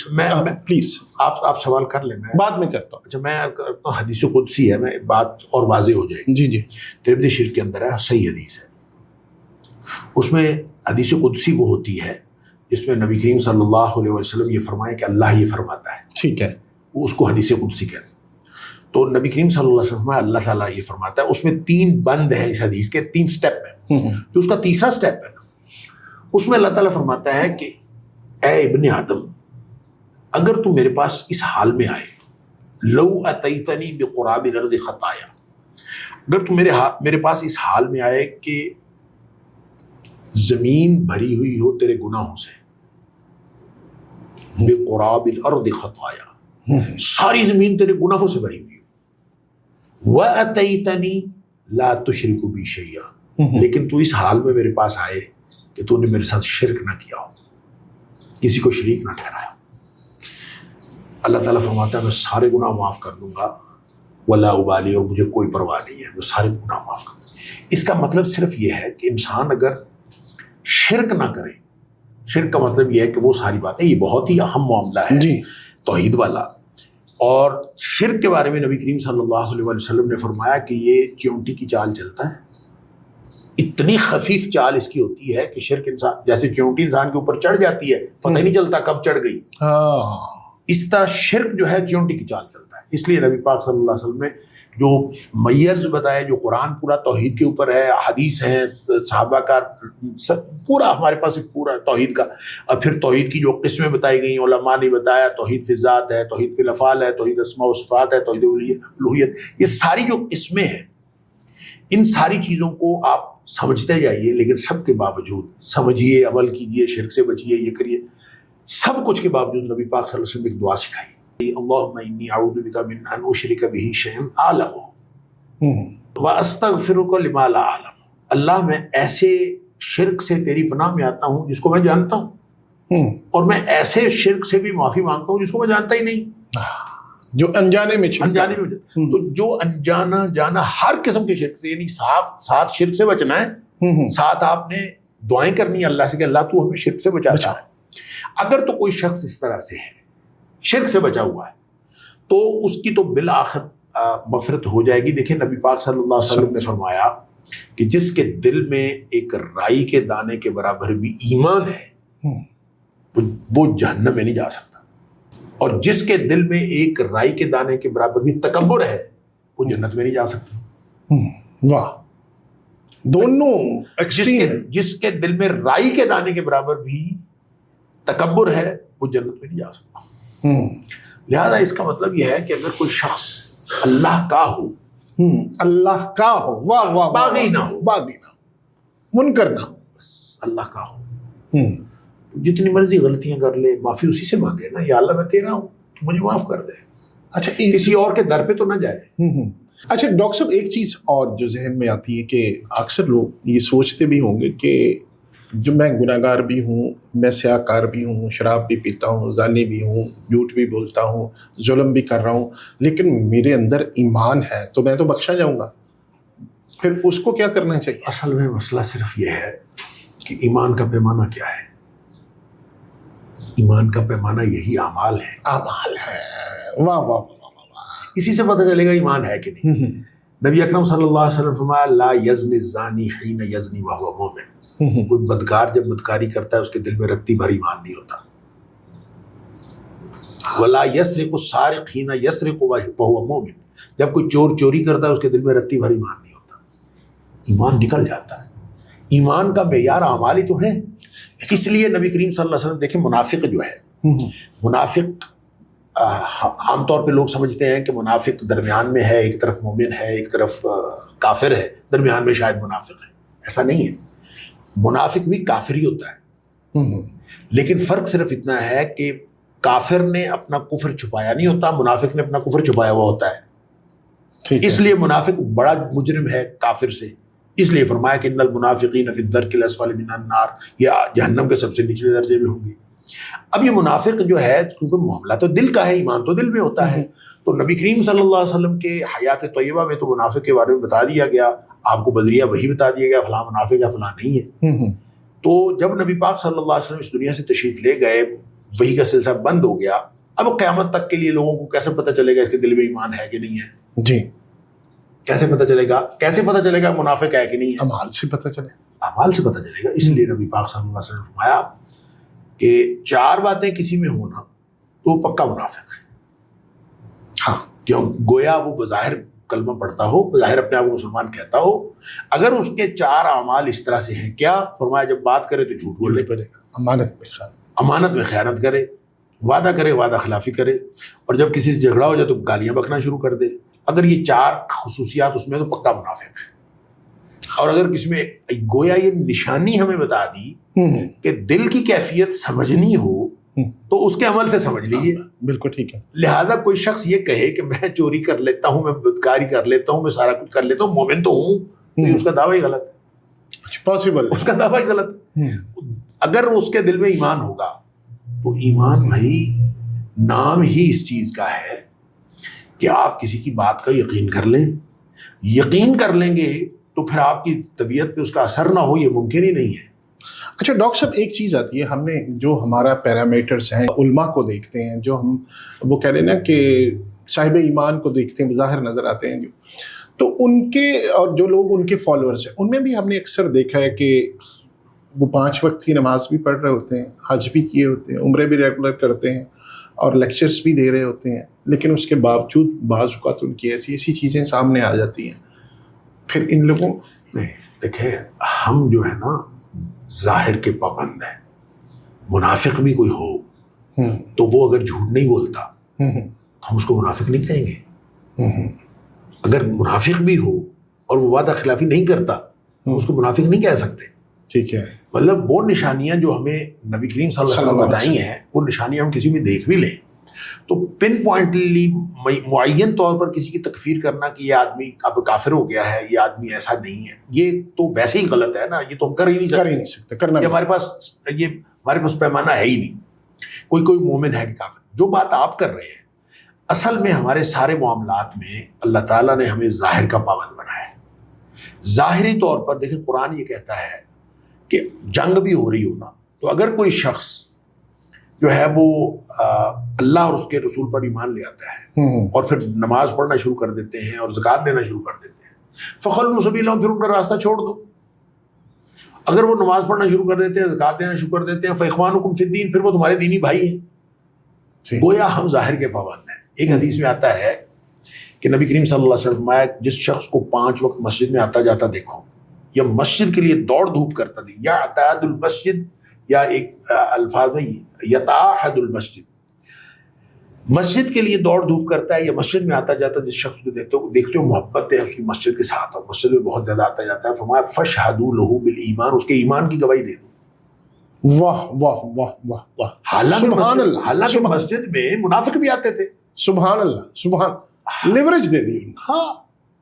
پلیز آپ سوال کر لیں, میں بعد میں کرتا ہوں. اچھا میں کرتا ہوں. حدیث قدسی ہے, میں بات اور واضح ہو جائے گی. جی. ترمذی شریف کے اندر ہے, صحیح حدیث ہے. اس میں حدیث قدسی وہ ہوتی ہے جس میں نبی کریم صلی اللہ علیہ وسلم یہ فرمائے کہ اللہ یہ فرماتا ہے. ٹھیک ہے. اس کو حدیث قدسی کہتے ہیں. تو نبی کریم صلی اللہ علیہ وسلم اللہ تعالیٰ یہ فرماتا ہے. اس میں 3 بند ہیں اس حدیث کے, 3 سٹیپ ہیں. جو اس کا تیسرا سٹیپ ہے نا, اس میں اللہ تعالیٰ فرماتا ہے کہ اے ابن آدم, اگر تو میرے پاس اس حال میں آئے, لو اتیتنی بقراب الارض خطایا, اگر تو میرے پاس اس حال میں آئے کہ زمین بھری ہوئی ہو تیرے گناہوں سے, بقراب الارض خطایا, ساری زمین تیرے گناہوں سے بھری ہوئی ہو, وَأَتَيْتَنِي لَا تُشْرِكُ بِي شَيْئًا, لیکن تو اس حال میں میرے پاس آئے کہ تو نے میرے ساتھ شرک نہ کیا ہو, کسی کو شریک نہ ٹھہرایا. اللہ تعالیٰ فرماتا ہے میں سارے گناہ معاف کر دوں گا, ولا ابالی, اور مجھے کوئی پرواہ نہیں ہے, میں سارے گناہ معاف کر دوں گا. اس کا مطلب صرف یہ ہے کہ انسان اگر شرک نہ کرے, شرک کا مطلب یہ ہے کہ وہ ساری باتیں, یہ بہت ہی اہم معاملہ ہے توحید والا. اور شرک کے بارے میں نبی کریم صلی اللہ علیہ وسلم نے فرمایا کہ یہ چیونٹی کی چال چلتا ہے, اتنی خفیف چال اس کی ہوتی ہے کہ شرک انسان, جیسے چیونٹی انسان کے اوپر چڑھ جاتی ہے پتہ ہی نہیں چلتا کب چڑھ گئی, اس طرح شرک جو ہے چیونٹی کی چال چلتا ہے. اس لیے نبی پاک صلی اللہ علیہ وسلم نے جو میئرز بتائے, جو قرآن پورا توحید کے اوپر ہے, حدیث ہیں صحابہ کا پورا, ہمارے پاس ایک پورا توحید کا, اور پھر توحید کی جو قسمیں بتائی گئیں علماء نے بتایا, توحید فی ذات ہے, توحید فی الافعال ہے, توحید اسماء و صفات ہے, توحید الوہیت, یہ ساری جو قسمیں ہیں, ان ساری چیزوں کو آپ سمجھتے جائیے, لیکن سب کے باوجود سمجھیے, عمل کیجیے, شرک سے بچیے, یہ کریے, سب کچھ کے باوجود نبی پاک صلی اللہ علیہ وسلم ایک دعا سکھائی, اللہم انی اعوذ بک من ان اشرک بہ شیئا اعلمہ واستغفرک لما لا اعلم, اللہ میں ایسے شرک سے تیری پناہ میں آتا ہوں جس کو میں جانتا ہوں, اور میں ایسے شرک سے بھی معافی مانگتا ہوں جس کو میں جانتا ہی نہیں, جو انجانے میں تو جو انجانا جانا ہر قسم کے شرک سے, یعنی ساتھ شرک سے بچنا ہے, ساتھ آپ نے دعائیں کرنی ہے اللہ سے کہ اللہ تو ہمیں شرک سے بچا. اگر تو کوئی شخص اس طرح سے ہے, شرک سے بچا ہوا ہے, تو اس کی تو بالآخر مغفرت ہو جائے گی. دیکھیں نبی پاک صلی اللہ علیہ وسلم نے فرمایا کہ جس کے دل میں ایک رائی کے دانے کے برابر بھی ایمان ہے وہ جہنم میں نہیں جا سکتا, اور جس کے دل میں ایک رائی کے دانے کے برابر بھی تکبر ہے وہ جنت میں نہیں جا سکتا. واہ, دونوں ایکسٹریم ہیں. جس کے دل میں رائی کے دانے کے برابر بھی تکبر ہے وہ جنت میں نہیں جا سکتا. لہذا اس کا مطلب یہ ہے کہ اگر کوئی شخص اللہ کا ہو, اللہ کا ہو, واہ واہ, باغی نہ ہو, باغی نہ ہو, منکر نہ ہو, بس اللہ کا ہو, جتنی مرضی غلطیاں کر لے معافی اسی سے مانگے نا, یا اللہ میں تیرا ہوں تو مجھے معاف کر دے. اچھا, کسی اور کے در پہ تو نہ جائے. اچھا ڈاکٹر صاحب, ایک چیز اور جو ذہن میں آتی ہے کہ اکثر لوگ یہ سوچتے بھی ہوں گے کہ جو میں گناہ گار بھی ہوں, میں سیاہ کار بھی ہوں, شراب بھی پیتا ہوں, زانی بھی ہوں, جھوٹ بھی بولتا ہوں, ظلم بھی کر رہا ہوں, لیکن میرے اندر ایمان ہے تو میں تو بخشا جاؤں گا. پھر اس کو کیا کرنا چاہیے؟ اصل میں مسئلہ صرف یہ ہے کہ ایمان کا پیمانہ کیا ہے. ایمان کا پیمانہ یہی اعمال ہے. اعمال ہے, واہ واہ واہ, اسی سے پتہ چلے گا ایمان ہے کہ نہیں. نبی اکرم صلی اللہ علیہ وسلم فرمایا لا یزنی الزانی حین یزنی وہو مومن. کوئی بدکار جب بدکاری کرتا ہے اس کے دل میں رتی بھر ایمان نہیں ہوتا. ولا یسرق السارق حین یسرق وہو مومن. جب کوئی چور چوری کرتا ہے اس کے دل میں رتی بھر ایمان نہیں ہوتا. ایمان نکل جاتا ہے. ایمان کا معیار اعمال ہی تو ہے. اس لیے نبی کریم صلی اللہ علیہ وسلم دیکھیں, منافق جو ہے, منافق عام طور پہ لوگ سمجھتے ہیں کہ منافق درمیان میں ہے, ایک طرف مومن ہے ایک طرف کافر ہے, درمیان میں شاید منافق ہے. ایسا نہیں ہے. منافق بھی کافر ہی ہوتا ہے, لیکن فرق صرف اتنا ہے کہ کافر نے اپنا کفر چھپایا نہیں ہوتا, منافق نے اپنا کفر چھپایا ہوا ہوتا ہے. اس لیے منافق بڑا مجرم ہے کافر سے. اس لیے فرمایا کہ ان المنافقین فی الدرک الاسفل من النار, یہ جہنم کے سب سے نچلے درجے میں ہوں گے. اب یہ منافق جو ہے, کیونکہ معاملہ تو دل کا ہے, ایمان تو دل میں ہوتا ہے, تو نبی کریم صلی اللہ علیہ وسلم کے حیات طیبہ میں تو منافق کے بارے میں بتا دیا گیا, آپ کو بدریہ وہی بتا دیا گیا فلاں منافق ہے فلاں نہیں ہے. تو جب نبی پاک صلی اللہ علیہ وسلم اس دنیا سے تشریف لے گئے, وہی کا سلسلہ بند ہو گیا. اب قیامت تک کے لیے لوگوں کو کیسے پتہ چلے گا اس کے دل میں ایمان ہے کہ نہیں ہے؟ جی, کیسے پتہ چلے گا؟ کیسے پتہ چلے گا منافق ہے کہ نہیں ہے؟ اعمال سے پتہ چلے. اعمال سے پتہ چلے گا. اس لیے نبی پاک صلی اللہ علیہ وسلم نے فرمایا کہ 4 باتیں کسی میں ہونا تو وہ پکا منافق ہے. ہاں, کیوں؟ گویا وہ بظاہر کلمہ پڑھتا ہو, بظاہر اپنے آپ کو مسلمان کہتا ہو, اگر اس کے 4 اعمال اس طرح سے ہیں, کیا فرمایا, جب بات کرے تو جھوٹ بولے, امانت میں خیانت کرے, وعدہ کرے وعدہ خلافی کرے, اور جب کسی سے جھگڑا ہو جائے تو گالیاں بکنا شروع کر دے. اگر یہ 4 خصوصیات اس میں تو پکا منافق ہے. اور اگر کس میں گویا یہ نشانی ہمیں بتا دی کہ دل کی کیفیت سمجھنی ہو تو اس کے عمل سے سمجھ لیجیے. بالکل ٹھیک ہے. لہذا کوئی شخص یہ کہے کہ میں چوری کر لیتا ہوں, میں بدکاری کر لیتا ہوں, میں سارا کچھ کر لیتا ہوں, مومن تو ہوں, تو اس کا دعویٰ ہی غلط ہے. پاسبل, اس کا دعویٰ ہی غلط ہے. اگر اس کے دل میں ایمان ہوگا تو ایمان بھائی نام ہی اس چیز کا ہے کہ آپ کسی کی بات کا یقین کر لیں. یقین کر لیں گے تو پھر آپ کی طبیعت پہ اس کا اثر نہ ہو, یہ ممکن ہی نہیں ہے. اچھا ڈاکٹر صاحب, ایک چیز آتی ہے, ہم نے جو ہمارا پیرامیٹرز ہیں, علماء کو دیکھتے ہیں, جو ہم وہ کہہ لیں نا کہ صاحب ایمان کو دیکھتے ہیں, بظاہر نظر آتے ہیں جو, تو ان کے اور جو لوگ ان کے فالوورز ہیں, ان میں بھی ہم نے اکثر دیکھا ہے کہ وہ 5 وقت کی نماز بھی پڑھ رہے ہوتے ہیں, حج بھی کیے ہوتے ہیں, عمرے بھی ریگولر کرتے ہیں, اور لیکچرز بھی دے رہے ہوتے ہیں, لیکن اس کے باوجود بعض اوقات ان کی ایسی چیزیں سامنے آ جاتی ہیں. پھر ان لوگوں نہیں, دیکھیں ہم جو ہے نا ظاہر کے پابند ہیں. منافق بھی کوئی ہو تو وہ اگر جھوٹ نہیں بولتا ہم اس کو منافق نہیں کہیں گے. اگر منافق بھی ہو اور وہ وعدہ خلافی نہیں کرتا ہم اس کو منافق نہیں کہہ سکتے. ٹھیک ہے. مطلب وہ نشانیاں جو ہمیں نبی کریم صلی اللہ علیہ وسلم بتائی ہیں, وہ نشانیاں ہم کسی میں دیکھ بھی لیں تو پن پوائنٹلی معین طور پر کسی کی تکفیر کرنا کہ یہ آدمی اب کافر ہو گیا ہے, یہ آدمی ایسا نہیں ہے, یہ تو ویسے ہی غلط ہے نا, یہ تو ہم کر ہی نہیں سکتے. کرنا ہمارے پاس پیمانہ ہے ہی نہیں. کوئی مومن ہے کہ کافر. جو بات آپ کر رہے ہیں اصل میں ہمارے سارے معاملات میں اللہ تعالیٰ نے ہمیں ظاہر کا پابند بنایا ہے. ظاہری طور پر دیکھیں قرآن یہ کہتا ہے کہ جنگ بھی ہو رہی ہو نا, تو اگر کوئی شخص جو ہے وہ اللہ اور اس کے رسول پر ایمان لے آتا ہے اور پھر نماز پڑھنا شروع کر دیتے ہیں اور زکوٰۃ دینا شروع کر دیتے ہیں، فخلوا سبیلہم، پھر ان کا راستہ چھوڑ دو۔ اگر وہ نماز پڑھنا شروع کر دیتے ہیں، زکوٰۃ دینا شروع کر دیتے ہیں، فاخوانکم فی الدین، پھر وہ تمہارے دینی بھائی ہیں۔ گویا ہم ظاہر کے پابند ہیں۔ ایک حدیث میں آتا ہے کہ نبی کریم صلی اللہ علیہ وسلم فرمایا جس شخص کو 5 وقت مسجد میں آتا جاتا دیکھو یا مسجد کے لیے دوڑ دھوپ کرتا دی، یا اتعاد المسجد، یا ایک الفاظ میں یتعاہد المسجد، مسجد کے لیے دوڑ دھوپ کرتا ہے یا مسجد میں آتا جاتا جس شخص کو دیکھتے ہو محبت ہے اس کی مسجد کے ساتھ اور مسجد میں بہت زیادہ آتا جاتا ہے، فرمایا فاشہدوا لہ بالایمان، اس کے ایمان کی گواہی دے دو۔ واہ واہ واہ واہ واہ، حالانکہ مسجد میں منافق بھی آتے تھے، سبحان اللہ، سبحان، لیوریج دے دی۔ ہاں،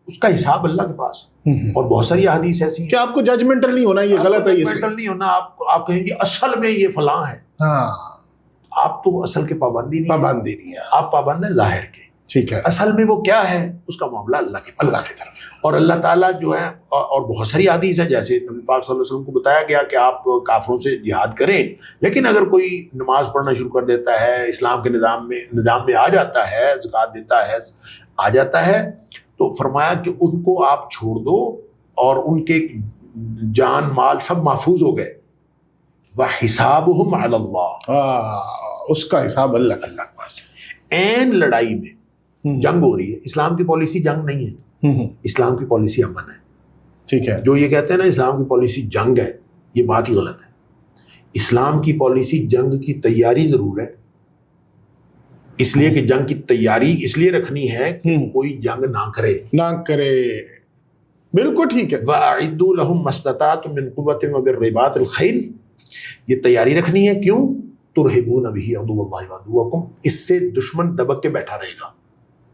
اس کا حساب اللہ کے پاس، اور بہت ساری احادیث ایسی ہیں کہ آپ کو ججمنٹل نہیں ہونا، یہ غلط ہے، یہ ججمنٹل نہیں ہونا، آپ کہیں گے اصل میں یہ فلاں ہے، ہاں، آپ تو اصل کے پابندی نہیں ہے، آپ پابند ہیں ظاہر کے، ٹھیک ہے، اصل میں وہ کیا ہے اس کا معاملہ اللہ کے طرف، اور اللہ تعالیٰ جو ہے، اور بہت ساری حدیث ہیں جیسے نبی پاک صلی اللہ علیہ وسلم کو بتایا گیا کہ آپ کافروں سے جہاد کریں، لیکن اگر کوئی نماز پڑھنا شروع کر دیتا ہے، اسلام کے نظام میں آ جاتا ہے، زکوٰۃ دیتا ہے، آ جاتا ہے، تو فرمایا کہ ان کو آپ چھوڑ دو اور ان کے جان مال سب محفوظ ہو گئے، وَحِسَابُهُمْ عَلَى اللَّهِ، اس کا حساب اللہ کے پاس ہے۔ این لڑائی میں جنگ ہو رہی ہے، اسلام کی پالیسی جنگ نہیں ہے، اسلام کی پالیسی امن ہے، ٹھیک ہے۔ جو یہ کہتے ہیں نا اسلام کی پالیسی جنگ ہے، یہ بات ہی غلط ہے۔ اسلام کی پالیسی جنگ کی تیاری ضرور ہے، اس لیے کہ جنگ کی تیاری اس لیے رکھنی ہے کہ کوئی جنگ نہ کرے، بالکل ٹھیک ہے۔ وَأَعِدُّوا لَهُم مَّا اسْتَطَعْتُم مِّن قُوَّةٍ وَمِن الْخَيْلِ، یہ تیاری رکھنی ہے، کیوں؟ تُرْهِبُونَ بِهِ عَدُوَّ اللَّهِ وَعَدُوَّكُمْ، اس سے دشمن دبک کے بیٹھا رہے گا،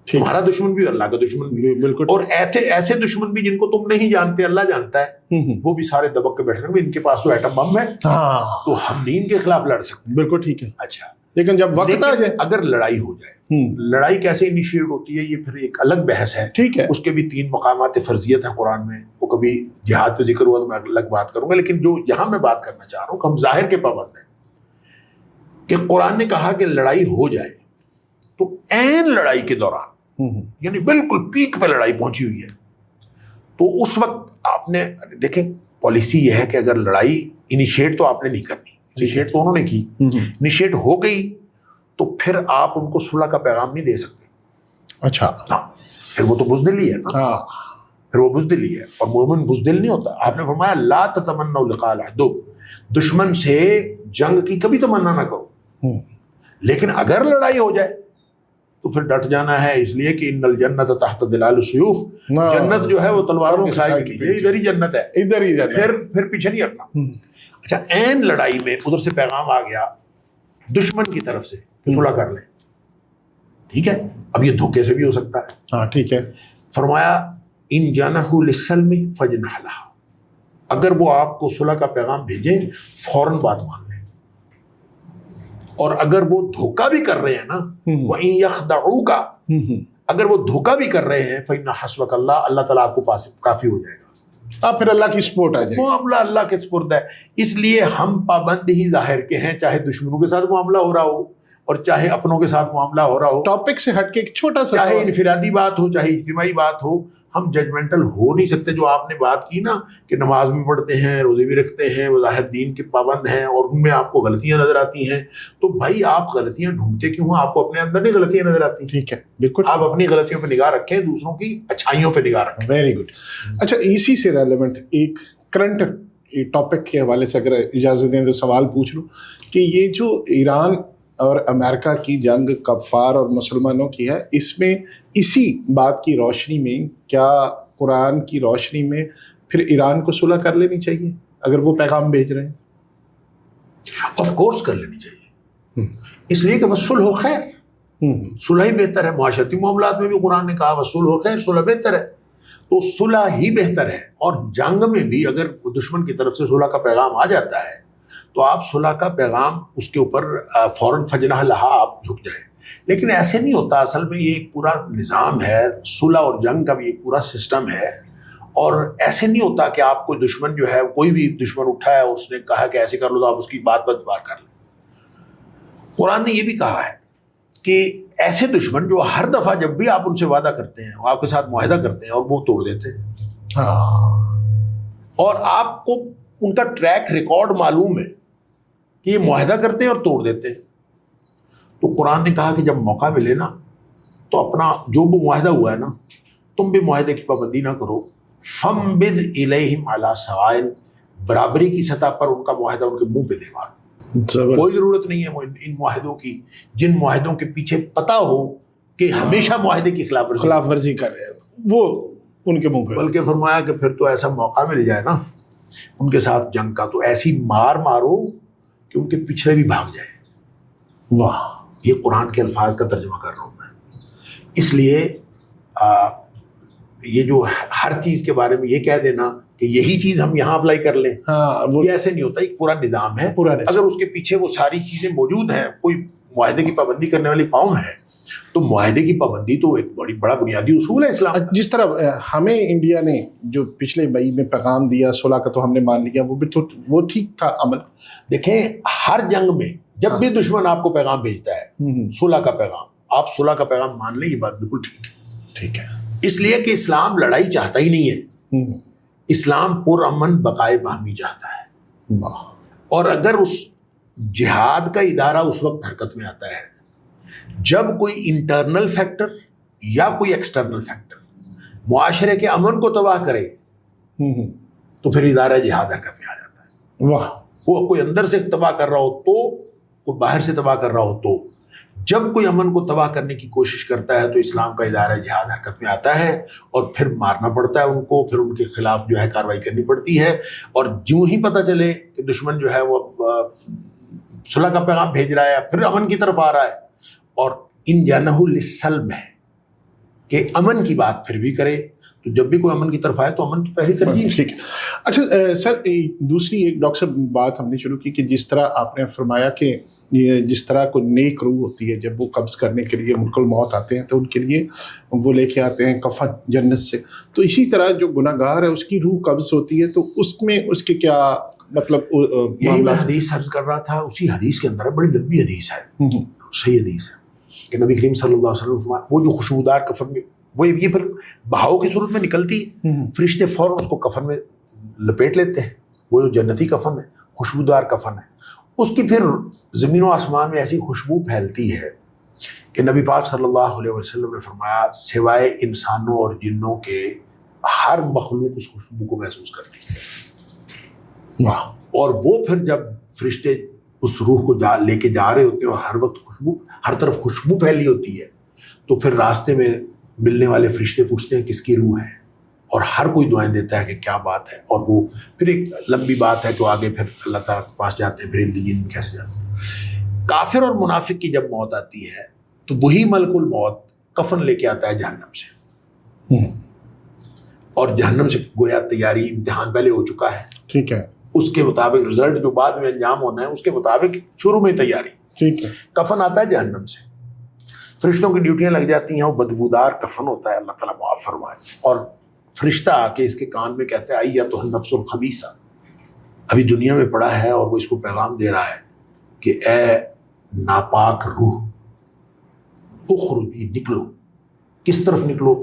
تمہارا دشمن بھی اللہ کا دشمن بھی، بالکل، اور ایسے دشمن بھی جن کو تم نہیں جانتے اللہ جانتا ہے، وہ بھی سارے دبک کے بیٹھ رہے ہیں، ان کے پاس تو ایٹم بم ہے، تو ہم نہیں ان کے خلاف لڑ سکتے، بالکل ٹھیک ہے۔ اچھا، لیکن جب وقت آ جائے، اگر لڑائی ہو جائے، لڑائی کیسے انیشیٹ ہوتی ہے یہ پھر ایک الگ بحث ہے، ٹھیک ہے، اس کے بھی 3 مقامات فرضیت ہیں قرآن میں، وہ کبھی جہاد پہ ذکر ہوا تو میں الگ بات کروں گا، لیکن جو یہاں میں بات کرنا چاہ رہا ہوں کہ ہم ظاہر کے پابند ہیں کہ قرآن نے کہا کہ لڑائی ہو جائے، تو عین لڑائی کے دوران، یعنی بالکل پیک پہ لڑائی پہنچی ہوئی ہے، تو اس وقت آپ نے دیکھیں پالیسی یہ ہے کہ اگر لڑائی انیشیٹ تو آپ نے نہیں کرنی، انیشیٹ تو انہوں نے کی، انیشیٹ ہو گئی تو پھر آپ ان کو صلح کا پیغام نہیں دے سکتے، اچھا، پھر وہ تو بزدلی ہے نا، پھر وہ بزدلی ہے، اور مومن بزدل نہیں ہوتا۔ آپ نے فرمایا لا تتمنوا لقاء العدو، دشمن سے جنگ کی کبھی تمنا نہ کرو، لیکن اگر لڑائی ہو جائے تو پھر ڈٹ جانا ہے، اس لیے کہ ان الجنت تحت ظلال السیوف، جنت جو ہے وہ تلواروں کے سائے کے نیچے، ادھر ہی جنت ہے، ادھر ہی جنت، پھر پیچھے نہیں ہٹنا۔ اچھا، عین لڑائی میں ادھر سے پیغام آ گیا دشمن کی طرف سے صلح کر لیں، ٹھیک ہے، اب یہ دھوکے سے بھی ہو سکتا ہے، ہاں ٹھیک ہے، فرمایا ان جنحوا للسلم فاجنح لها، اگر وہ آپ کو صلح کا پیغام بھیجیں فوراً بات مان لیں، اور اگر وہ دھوکا بھی کر رہے ہیں نا، وَإِن يَخْدَعُوكَ، اگر وہ دھوکا بھی کر رہے ہیں فَإِنَّ حَسْبَكَ اللَّهُ، اللہ تعالیٰ آپ کو پاس کافی ہو جائے گا، اب پھر اللہ کی سپورٹ آ جائے، معاملہ اللہ کے سپرد ہے۔ اس لیے ہم پابند ہی ظاہر کے ہیں، چاہے دشمنوں کے ساتھ معاملہ ہو رہا ہو اور چاہے اپنوں کے ساتھ معاملہ ہو رہا ہو، ٹاپک سے ہٹ کے ایک چھوٹا سا، چاہے انفرادی بات ہو چاہے اجتماعی بات ہو، ہم ججمنٹل ہو نہیں سکتے۔ جو آپ نے بات کی نا کہ نماز بھی پڑھتے ہیں، روزے بھی رکھتے ہیں، وہ ظاہر دین کے پابند ہیں، اور ان میں آپ کو غلطیاں نظر آتی ہیں، تو بھائی آپ غلطیاں ڈھونڈتے کیوں ہیں؟ آپ کو اپنے اندر نہیں غلطیاں نظر آتی؟ ٹھیک ہے، بالکل، آپ اپنی غلطیوں پہ نگاہ رکھیں، دوسروں کی اچھائیوں پہ نگاہ رکھیں۔ Very good. اچھا، اسی سے ریلیونٹ ایک کرنٹ ٹاپک کے حوالے سے اگر اجازت دیں تو سوال پوچھ لوں کہ یہ جو ایران اور امریکہ کی جنگ کفار اور مسلمانوں کی ہے، اس میں اسی بات کی روشنی میں کیا قرآن کی روشنی میں پھر ایران کو صلح کر لینی چاہیے اگر وہ پیغام بھیج رہے ہیں؟ آف کورس کر لینی چاہیے، اس لیے کہ وَالصُّلْحُ خیر، صلح ہی بہتر ہے۔ معاشرتی معاملات میں بھی قرآن نے کہا وَالصُّلْحُ خیر، صلح بہتر ہے، تو صلح ہی بہتر ہے۔ اور جنگ میں بھی اگر دشمن کی طرف سے صلح کا پیغام آ جاتا ہے تو آپ صلح کا پیغام اس کے اوپر فوراً فجنح لہا آپ جھک جائیں، لیکن ایسے نہیں ہوتا۔ اصل میں یہ ایک پورا نظام ہے، صلح اور جنگ کا بھی ایک پورا سسٹم ہے، اور ایسے نہیں ہوتا کہ آپ کو دشمن جو ہے، کوئی بھی دشمن اٹھا ہے اور اس نے کہا کہ ایسے کر لو تو آپ اس کی بات پر اعتبار کر لیں۔ قرآن نے یہ بھی کہا ہے کہ ایسے دشمن جو ہر دفعہ جب بھی آپ ان سے وعدہ کرتے ہیں وہ آپ کے ساتھ معاہدہ کرتے ہیں اور وہ توڑ دیتے ہیں، اور آپ کو ان کا ٹریک ریکارڈ معلوم ہے کہ یہ معاہدہ کرتے ہیں اور توڑ دیتے ہیں، تو قرآن نے کہا کہ جب موقع ملے نا تو اپنا جو وہ معاہدہ ہوا ہے نا تم بھی معاہدے کی پابندی نہ کرو، فَانبِذْ إِلَيْهِمْ عَلَىٰ سَوَاءٍ، برابری کی سطح پر ان کا معاہدہ ان کے منہ پہ دے مارو۔ کوئی ضرورت نہیں ہے ان معاہدوں کی جن معاہدوں کے پیچھے پتہ ہو کہ ہمیشہ معاہدے کی خلاف ورزی کر رہے ہیں وہ ان کے منہ پہ، بلکہ فرمایا کہ پھر تو ایسا موقع مل جائے نا ان کے ساتھ جنگ کا تو ایسی مار مارو کہ ان کے پچھڑے بھی بھاگ جائے۔ واہ، یہ قرآن کے الفاظ کا ترجمہ کر رہا ہوں میں، اس لیے یہ جو ہر چیز کے بارے میں یہ کہہ دینا کہ یہی چیز ہم یہاں اپلائی کر لیں، وہ ایسے نہیں ہوتا، ایک پورا نظام ہے، اگر اس کے پیچھے وہ ساری چیزیں موجود ہیں، کوئی معاہدے کی پابندی کرنے والی قوم ہے تو معاہدے کی پابندی تو ایک بڑا بنیادی اصول ہے اسلام۔ جس طرح ہمیں انڈیا نے جو پچھلے مئی میں پیغام دیا صلح کا تو ہم نے مان لیا، وہ بھی تو وہ ٹھیک تھا عمل۔ دیکھیں ہر جنگ میں جب بھی دشمن آپ کو پیغام بھیجتا ہے صلح کا پیغام، آپ صلح کا پیغام مان لیں، یہ بات بالکل ٹھیک ہے، اس لیے کہ اسلام لڑائی چاہتا ہی نہیں ہے، اسلام پرامن بقائے باہمی چاہتا ہے، اور اگر اس جہاد کا ادارہ اس وقت حرکت میں آتا ہے جب کوئی انٹرنل فیکٹر یا کوئی ایکسٹرنل فیکٹر معاشرے کے امن کو تباہ کرے تو پھر ادارہ جہاد حرکت میں آ جاتا ہے۔ واہ، وہ کوئی اندر سے تباہ کر رہا ہو تو، کوئی باہر سے تباہ کر رہا ہو تو، جب کوئی امن کو تباہ کرنے کی کوشش کرتا ہے تو اسلام کا ادارہ جہاد حرکت میں آتا ہے اور پھر مارنا پڑتا ہے ان کو، پھر ان کے خلاف جو ہے کارروائی کرنی پڑتی ہے، اور جو ہی پتہ چلے کہ دشمن جو ہے وہ صلح کا پیغام بھیج رہا ہے پھر امن کی طرف آ رہا ہے، اور ان جانہ للسلم ہے کہ امن کی بات پھر بھی کرے، تو جب بھی کوئی امن کی طرف آئے تو امن کی پہلی ترجیح۔ ٹھیک ہے۔ اچھا سر، دوسری ایک ڈاکٹر صاحب بات ہم نے شروع کی کہ جس طرح آپ نے فرمایا کہ جس طرح کوئی نیک روح ہوتی ہے جب وہ قبض کرنے کے لیے ملک الموت آتے ہیں تو ان کے لیے وہ لے کے آتے ہیں کفن جنت سے، تو اسی طرح جو گناہ گار ہے اس کی روح قبض ہوتی ہے، تو اس میں اس کے کیا مطلب یہی میں حدیث عرض کر رہا تھا، اسی حدیث کے اندر بڑی لمبی حدیث ہے، صحیح حدیث ہے کہ نبی کریم صلی اللہ علیہ وسلم وہ جو خوشبودار کفن میں وہ یہ پھر بہاؤ کی صورت میں نکلتی ہے، فرشتے فوراً اس کو کفن میں لپیٹ لیتے ہیں، وہ جو جنتی کفن ہے، خوشبودار کفن ہے، اس کی پھر زمین و آسمان میں ایسی خوشبو پھیلتی ہے کہ نبی پاک صلی اللہ علیہ وسلم نے فرمایا سوائے انسانوں اور جنوں کے ہر مخلوق اس خوشبو کو محسوس کرتی ہے، اور وہ پھر جب فرشتے اس روح کو لے کے جا رہے ہوتے ہیں اور ہر وقت خوشبو، ہر طرف خوشبو پھیلی ہوتی ہے، تو پھر راستے میں ملنے والے فرشتے پوچھتے ہیں کس کی روح ہے، اور ہر کوئی دعائیں دیتا ہے کہ کیا بات ہے، اور وہ پھر ایک لمبی بات ہے کہ آگے پھر اللہ تعالیٰ کے پاس جاتے ہیں، پھر علیین میں کیسے جاتے ہیں۔ کافر اور منافق کی جب موت آتی ہے تو وہی ملک الموت کفن لے کے آتا ہے جہنم سے، اور جہنم سے گویا تیاری امتحان پہلے ہو چکا ہے، ٹھیک ہے، اس کے مطابق رزلٹ جو بعد میں انجام ہونا ہے اس کے مطابق شروع میں تیاری، ٹھیک ہے، کفن آتا ہے جہنم سے، فرشتوں کی ڈیوٹیاں لگ جاتی ہیں، وہ بدبودار کفن ہوتا ہے، اللہ تعالیٰ معاف فرمائے، اور فرشتہ آ کے اس کے کان میں کہتا ہے ایتھا النفس الخبیثہ، ابھی دنیا میں پڑا ہے اور وہ اس کو پیغام دے رہا ہے کہ اے ناپاک روح اخرجی، نکلو، کس طرف نکلو؟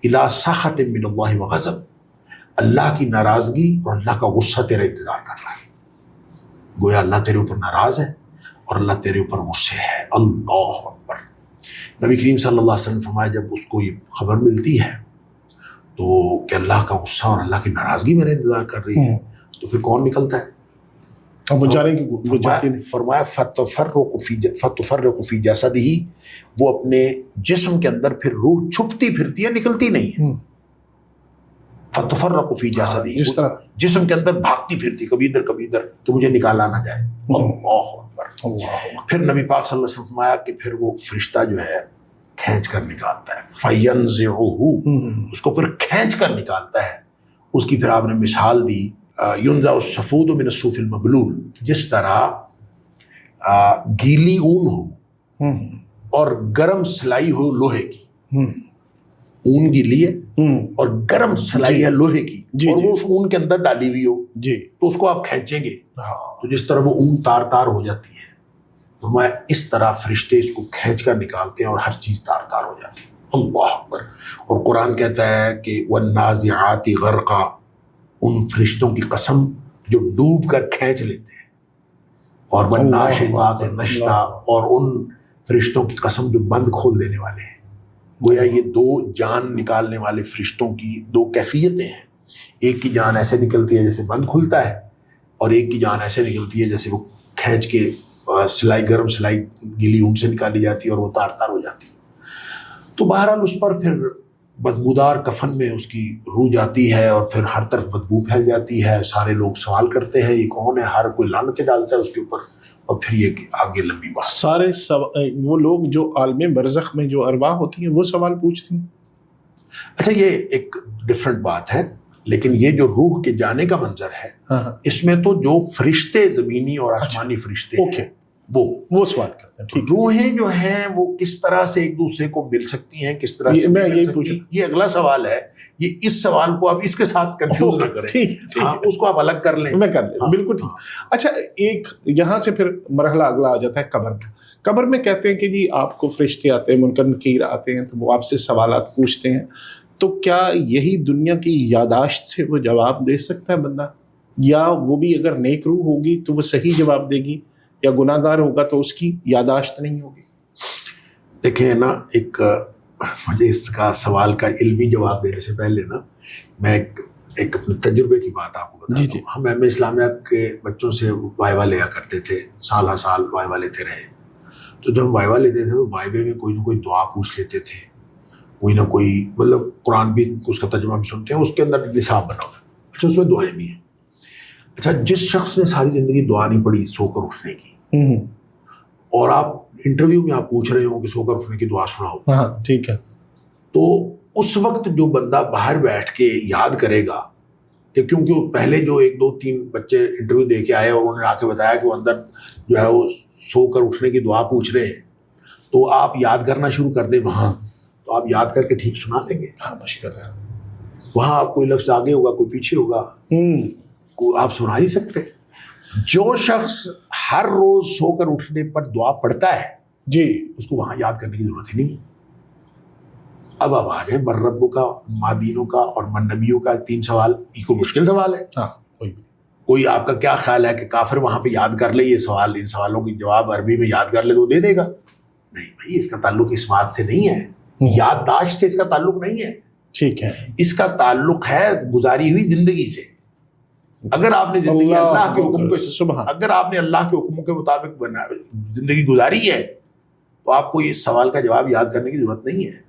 الی سخط من اللہ وغضب، اللہ کی ناراضگی اور اللہ کا غصہ تیرا انتظار کر رہا ہے، گویا اللہ تیرے اوپر ناراض ہے اور اللہ تیرے اوپر غصے ہے۔ اللہ اکبر۔ نبی کریم صلی اللہ علیہ وسلم فرمایا جب اس کو یہ خبر ملتی ہے تو کہ اللہ کا غصہ اور اللہ کی ناراضگی میرا انتظار کر رہی ہے، تو پھر کون نکلتا ہے؟ فرمایا فتفرق فی جسدہ، وہ اپنے جسم کے اندر پھر روح چھپتی پھرتی ہے، نکلتی نہیں ہے، فتفرق فی جسدہ، جس طرح جسم کے اندر بھاگتی پھرتی کبھی ادھر کہ مجھے نکالا نہ جائے۔ اللہ اکبر۔ پھر نبی پاک صلی اللہ علیہ وسلم فرمایا کہ پھر وہ فرشتہ جو ہے کھینچ کر نکالتا ہے، فینزعہ، اس کو پھر کھینچ کر نکالتا ہے۔ اس کی پھر آپ نے مثال دی ینزع السفود من الصوف المبلول، جس طرح گیلی اون ہو اور گرم سلائی ہو لوہے کی، اون گیلی ہے اور گرم سلائی ہے لوہے کی، اور وہ اس اون کے اندر ڈالی ہوئی ہو، تو اس کو آپ کھینچیں گے تو جس طرح وہ اون تار تار ہو جاتی ہے، میں اس طرح فرشتے اس کو کھینچ کر نکالتے ہیں اور ہر چیز تار تار ہو جاتی ہے. اللہ اکبر. اور قرآن کہتا ہے کہ والنازعات غرقا، ان فرشتوں کی قسم جو ڈوب کر کھینچ لیتے ہیں، اور والناشطات نشطا، اور ان فرشتوں کی قسم جو بند کھول دینے والے ہیں. گویا یہ دو جان نکالنے والے فرشتوں کی دو کیفیتیں ہیں. ایک کی جان ایسے نکلتی ہے جیسے بند کھلتا ہے، اور ایک کی جان ایسے نکلتی ہے جیسے وہ کھینچ کے سلائی، گرم سلائی گلی اون سے نکالی جاتی ہے اور وہ تار تار ہو جاتی ہے. تو بہرحال اس پر پھر بدبودار کفن میں اس کی روح جاتی ہے اور پھر ہر طرف بدبو پھیل جاتی ہے. سارے لوگ سوال کرتے ہیں یہ کون ہے، ہر کوئی لعنتیں ڈالتا ہے اس کے اوپر، اور پھر یہ آگے لمبی بات. سارے وہ لوگ جو عالم برزخ میں جو ارواح ہوتی ہیں وہ سوال پوچھتی ہیں. اچھا یہ ایک ڈفرینٹ بات ہے، لیکن یہ جو روح کے جانے کا منظر ہے اس میں تو جو فرشتے زمینی اور آسمانی فرشتے ہیں وہ سوال کرتے ہیں. روحیں جو ہیں وہ کس طرح سے ایک دوسرے کو مل سکتی ہیں، کس طرح سے میں یہی پوچھوں، یہ اگلا سوال ہے. یہ اس سوال کو آپ اس کے ساتھ کنفیوز نہ کریں، اس کو آپ الگ کر لیں. میں کر لیں، بالکل ٹھیک. اچھا ایک یہاں سے پھر مرحلہ اگلا آ جاتا ہے قبر کا. قبر میں کہتے ہیں کہ جی آپ کو فرشتے آتے ہیں، منکر نکیر آتے ہیں، تو وہ آپ سے سوالات پوچھتے ہیں. تو کیا یہی دنیا کی یاداشت سے وہ جواب دے سکتا ہے بندہ، یا وہ بھی اگر نیک روح ہوگی تو وہ صحیح جواب دے گی، یا گناہ گار ہوگا تو اس کی یاداشت نہیں ہوگی؟ دیکھیں نا، ایک مجھے اس کا سوال کا علمی جواب دینے سے پہلے نا میں ایک اپنے تجربے کی بات آپ کو بتا دوں. ہم ایم اے اسلامیہ کے بچوں سے وائوا لیا کرتے تھے، سال ہر سال وائوا لیتے رہے. تو جب ہم وائوا لیتے تھے تو وائوے میں کوئی نہ کوئی دعا پوچھ لیتے تھے، کوئی نہ کوئی، مطلب قرآن بھی اس کا ترجمہ بھی سنتے ہیں، اس کے اندر نصاب بنا ہوا ہے. اچھا اس میں دعائیں بھی ہیں. اچھا جس شخص نے ساری زندگی دعا نہیں پڑھی سو کر اٹھنے کی، اور آپ انٹرویو میں آپ پوچھ رہے ہو کہ سو کر اٹھنے کی دعا سناؤ، ٹھیک ہے، تو اس وقت جو بندہ باہر بیٹھ کے یاد کرے گا کہ کیونکہ پہلے جو 1 2 3 بچے انٹرویو دے کے آئے اور انہوں نے آ کے بتایا کہ وہ اندر جو ہے وہ سو کر اٹھنے کی دعا پوچھ رہے ہیں، تو آپ یاد کرنا شروع کر دیں وہاں، تو آپ یاد کر کے ٹھیک سنا دیں گے. مشکل ہے. وہاں آپ کوئی لفظ آگے ہوگا، کوئی پیچھے ہوگا، آپ سنا نہیں سکتے. جو شخص ہر روز سو کر اٹھنے پر دعا پڑھتا ہے جی، اس کو وہاں یاد کرنے کی ضرورت ہی نہیں ہے. اب آپ آ جائیں من ربوں کا، ماں دینوں کا اور من نبیوں کا 3 سوال. یہ کوئی مشکل سوال ہے؟ کوئی آپ کا کیا خیال ہے کہ کافر وہاں پہ یاد کر لے یہ سوال، ان سوالوں کی جواب عربی میں یاد کر لے تو دے دے گا؟ نہیں بھائی، اس کا تعلق اس بات سے نہیں ہے، یادداشت سے اس کا تعلق نہیں ہے. ٹھیک ہے، اس کا تعلق ہے گزاری ہوئی زندگی سے. اگر آپ نے زندگی اللہ کے حکم کو، اگر آپ نے اللہ کے حکموں کے مطابق زندگی گزاری ہے تو آپ کو اس سوال کا جواب یاد کرنے کی ضرورت نہیں ہے.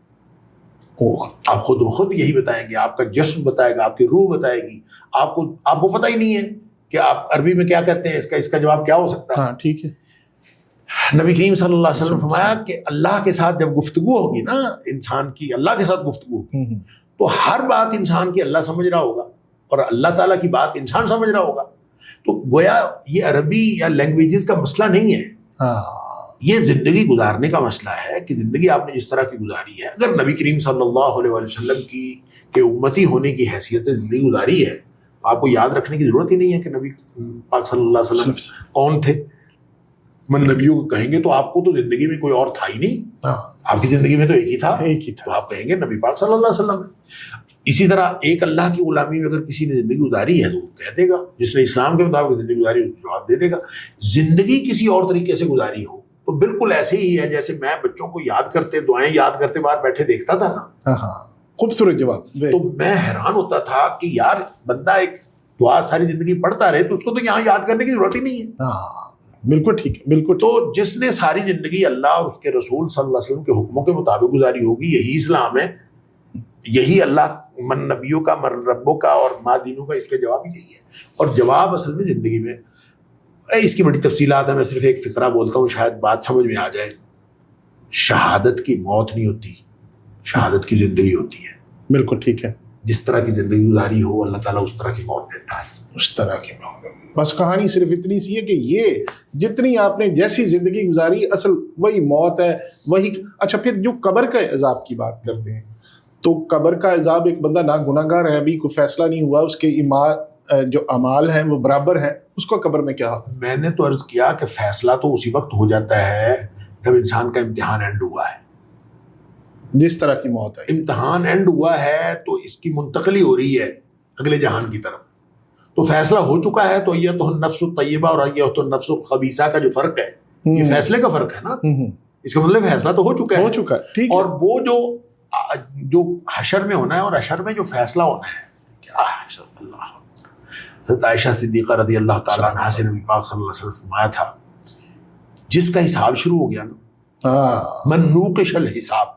آپ خود بخود یہی بتائیں گے، آپ کا جسم بتائے گا، آپ کی روح بتائے گی. آپ کو پتہ ہی نہیں ہے کہ آپ عربی میں کیا کہتے ہیں، اس کا جواب کیا ہو سکتا ہے. ٹھیک ہے. نبی کریم صلی اللہ علیہ وسلم فرمایا کہ اللہ کے ساتھ جب گفتگو ہوگی نا انسان کی، اللہ کے ساتھ گفتگو ہوگی تو ہر بات انسان کی اللہ سمجھ رہا ہوگا اور اللہ تعالیٰ کی بات انسان سمجھ رہا ہوگا. تو گویا یہ عربی یا لینگویجز کا مسئلہ نہیں ہے، یہ زندگی گزارنے کا مسئلہ ہے کہ زندگی آپ نے جس طرح کی گزاری ہے. اگر نبی کریم صلی اللہ علیہ وسلم کے امتی ہونے کی حیثیت سے زندگی گزاری ہے تو آپ کو یاد رکھنے کی ضرورت ہی نہیں ہے کہ نبی پاک صلی اللہ علیہ وسلم کون تھے. من نبیوں کو کہیں گے تو آپ کو تو زندگی میں کوئی اور تھا ہی نہیں، آپ کی زندگی میں تو ایک ہی تھا، تو آپ کہیں گے نبی پاک صلی اللہ علیہ وسلم. اسی طرح ایک اللہ کی غلامی میں اگر کسی نے زندگی گزاری ہے تو وہ کہہ دے گا، جس نے اسلام کے مطابق زندگی گزاری ہے جواب دے دے گا. زندگی کسی اور طریقے سے گزاری ہو تو بالکل ایسے ہی ہے جیسے میں بچوں کو یاد کرتے، دعائیں یاد کرتے باہر بیٹھے دیکھتا تھا نا. خوبصورت جواب. تو میں حیران ہوتا تھا کہ یار بندہ ایک دعا ساری زندگی پڑھتا رہے تو اس کو تو یہاں یاد کرنے کی ضرورت ہی نہیں ہے. بالکل ٹھیک ہے، بالکل. تو جس نے ساری زندگی اللہ اور اس کے رسول صلی اللہ علیہ وسلم کے حکموں کے مطابق گزاری ہوگی، یہی اسلام ہے، یہی اللہ من نبیوں کا، من ربوں کا اور ماں دینوں کا، اس کا جواب یہی ہے. اور جواب اصل میں زندگی میں اس کی بڑی تفصیلات ہیں، میں صرف ایک فقرہ بولتا ہوں شاید بات سمجھ میں آ جائے. شہادت کی موت نہیں ہوتی، شہادت کی زندگی ہوتی ہے. بالکل ٹھیک ہے. جس طرح کی زندگی گزاری ہو اللہ تعالیٰ اس طرح کی موت دیتا ہے. اس طرح کی موت. بس کہانی صرف اتنی سی ہے کہ یہ جتنی آپ نے جیسی زندگی گزاری اصل وہی موت ہے، وہی. اچھا پھر جو قبر کا عذاب کی بات کرتے ہیں تو قبر کا عذاب، ایک بندہ نہ گناہ گار ہے، ابھی کوئی فیصلہ نہیں ہوا، اس کے ایمان جو اعمال ہیں وہ برابر ہیں، اس کو قبر میں کیا؟ میں نے تو عرض کیا کہ فیصلہ تو اسی وقت ہو جاتا ہے جب انسان کا امتحان اینڈ ہوا ہے. جس طرح کی موت ہے، امتحان اینڈ ہوا ہے تو اس کی منتقلی ہو رہی ہے اگلے جہان کی طرف، تو فیصلہ ہو چکا ہے. تو یہ تو النفس الطیبہ اور یہ تو النفس الخبیثہ کا جو فرق ہے، یہ فیصلے کا فرق ہے نا. اس کا مطلب فیصلہ تو ہو چکا ہے. ٹھیک ہے. اور وہ جو حشر میں ہونا ہے، اور حشر میں جو فیصلہ ہونا ہے، کیا اللہ. حضرت عائشہ صدیقہ رضی اللہ تعالیٰ عنہا سے نبی پاک صلی اللہ علیہ وسلم فرمایا تھا، جس کا حساب شروع ہو گیا نا، من نوقش الحساب،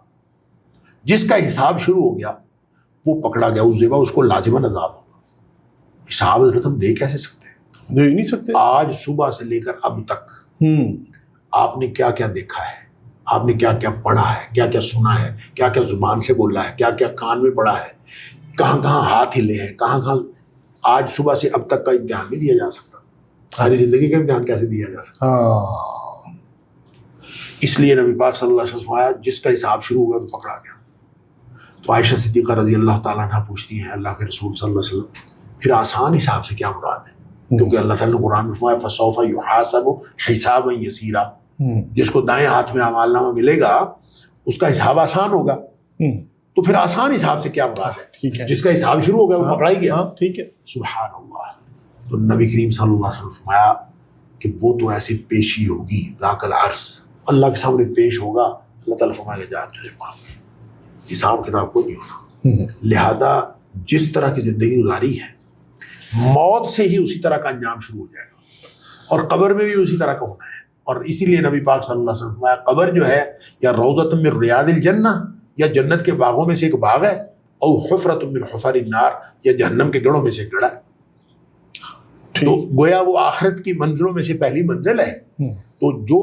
جس کا حساب شروع ہو گیا وہ پکڑا گیا، اس جگہ اس کو لازماً عذاب ہوگا. حساب حضرت ہم دے کیسے سکتے ہیں؟ دے نہیں سکتے. آج صبح سے لے کر اب تک آپ نے کیا کیا دیکھا ہے، آپ نے کیا کیا پڑھا ہے، کیا کیا سنا ہے، کیا کیا زبان سے بولا ہے، کیا کیا کان میں پڑھا ہے، کہاں کہاں ہاتھ ہلے ہیں، کہاں کہاں. آج صبح سے اب تک کا امتحان نہیں دیا جا سکتا. ساری زندگی کا امتحان کیسے دیا جا سکتا؟ اس لیے نبی پاک صلی اللہ علیہ وسلم فرمایا جس کا حساب شروع ہوا تو پکڑا گیا. تو عائشہ صدیقہ رضی اللہ تعالیٰ عنہ پوچھتی ہیں اللہ کے رسول صلی اللہ علیہ وسلم پھر آسان حساب سے کیا مراد ہے؟ کیونکہ اللہ تعالیٰ نے قرآن میں فرمایا فسوف یحاسب حسابا یسیرا، جس کو دائیں ہاتھ میں اعمال نامہ ملے گا اس کا حساب آسان ہوگا. تو پھر آسان حساب سے کیا مراد ہے؟ جس کا حساب شروع ہو گیا وہ پکڑا ہی گیا. ٹھیک ہے. سبحان اللہ. تو نبی کریم صلی اللہ علیہ وسلم فرمایا کہ وہ تو ایسی پیشی ہوگی ذاک العرض، اللہ کے سامنے پیش ہوگا. اللہ تعالیٰ فرمائے گا جا تجھے معاف، حساب کتاب کو نہیں ہونا. لہذا جس طرح کی زندگی گزاری ہے، موت سے ہی اسی طرح کا انجام شروع ہو جائے گا، اور قبر میں بھی اسی طرح کا ہونا ہے. اور اسی لیے نبی پاک صلی اللہ علیہ وسلم فرمایا قبر جو ہے یا روضۃ من ریاض الجنہ، یا جنت کے باغوں میں سے ایک باغ ہے، او حفرۃ من حفر النار، یا جہنم کے گڑھوں میں سے ایک گڑھا ہے. تو گویا وہ آخرت کی منزلوں میں سے پہلی منزل ہے. تو جو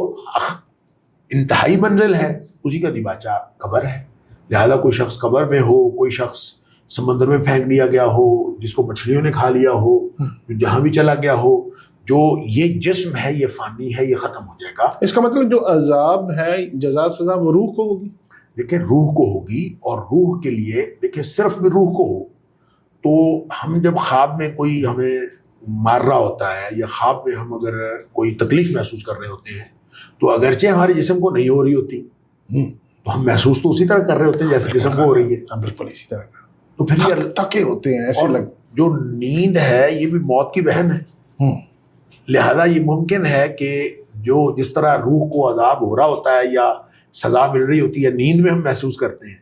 انتہائی منزل ہے اسی کا دیباچہ قبر ہے. لہذا کوئی شخص قبر میں ہو، کوئی شخص سمندر میں پھینک دیا گیا ہو، جس کو مچھلیوں نے کھا لیا ہو، جو جہاں بھی چلا گیا ہو، جو یہ جسم ہے یہ فانی ہے، یہ ختم ہو جائے گا. اس کا مطلب جو عذاب ہے، جزا سزا، وہ روح کو ہوگی. دیکھیں روح کو ہوگی، اور روح کے لیے دیکھیں صرف بھی روح کو ہو تو ہم جب خواب میں کوئی ہمیں مار رہا ہوتا ہے، یا خواب میں ہم اگر کوئی تکلیف محسوس کر رہے ہوتے ہیں، تو اگرچہ ہمارے جسم کو نہیں ہو رہی ہوتی تو ہم محسوس تو اسی طرح کر رہے ہوتے ہیں جیسے جسم کو ہو رہی ہے. بالکل اسی طرح. تو پھر یہ تکے ہوتے ہیں ایسے لگ. جو نیند ہے یہ بھی موت کی بہن ہے. لہذا یہ ممکن ہے کہ جو جس طرح روح کو عذاب ہو رہا ہوتا ہے یا سزا مل رہی ہوتی ہے نیند میں ہم محسوس کرتے ہیں،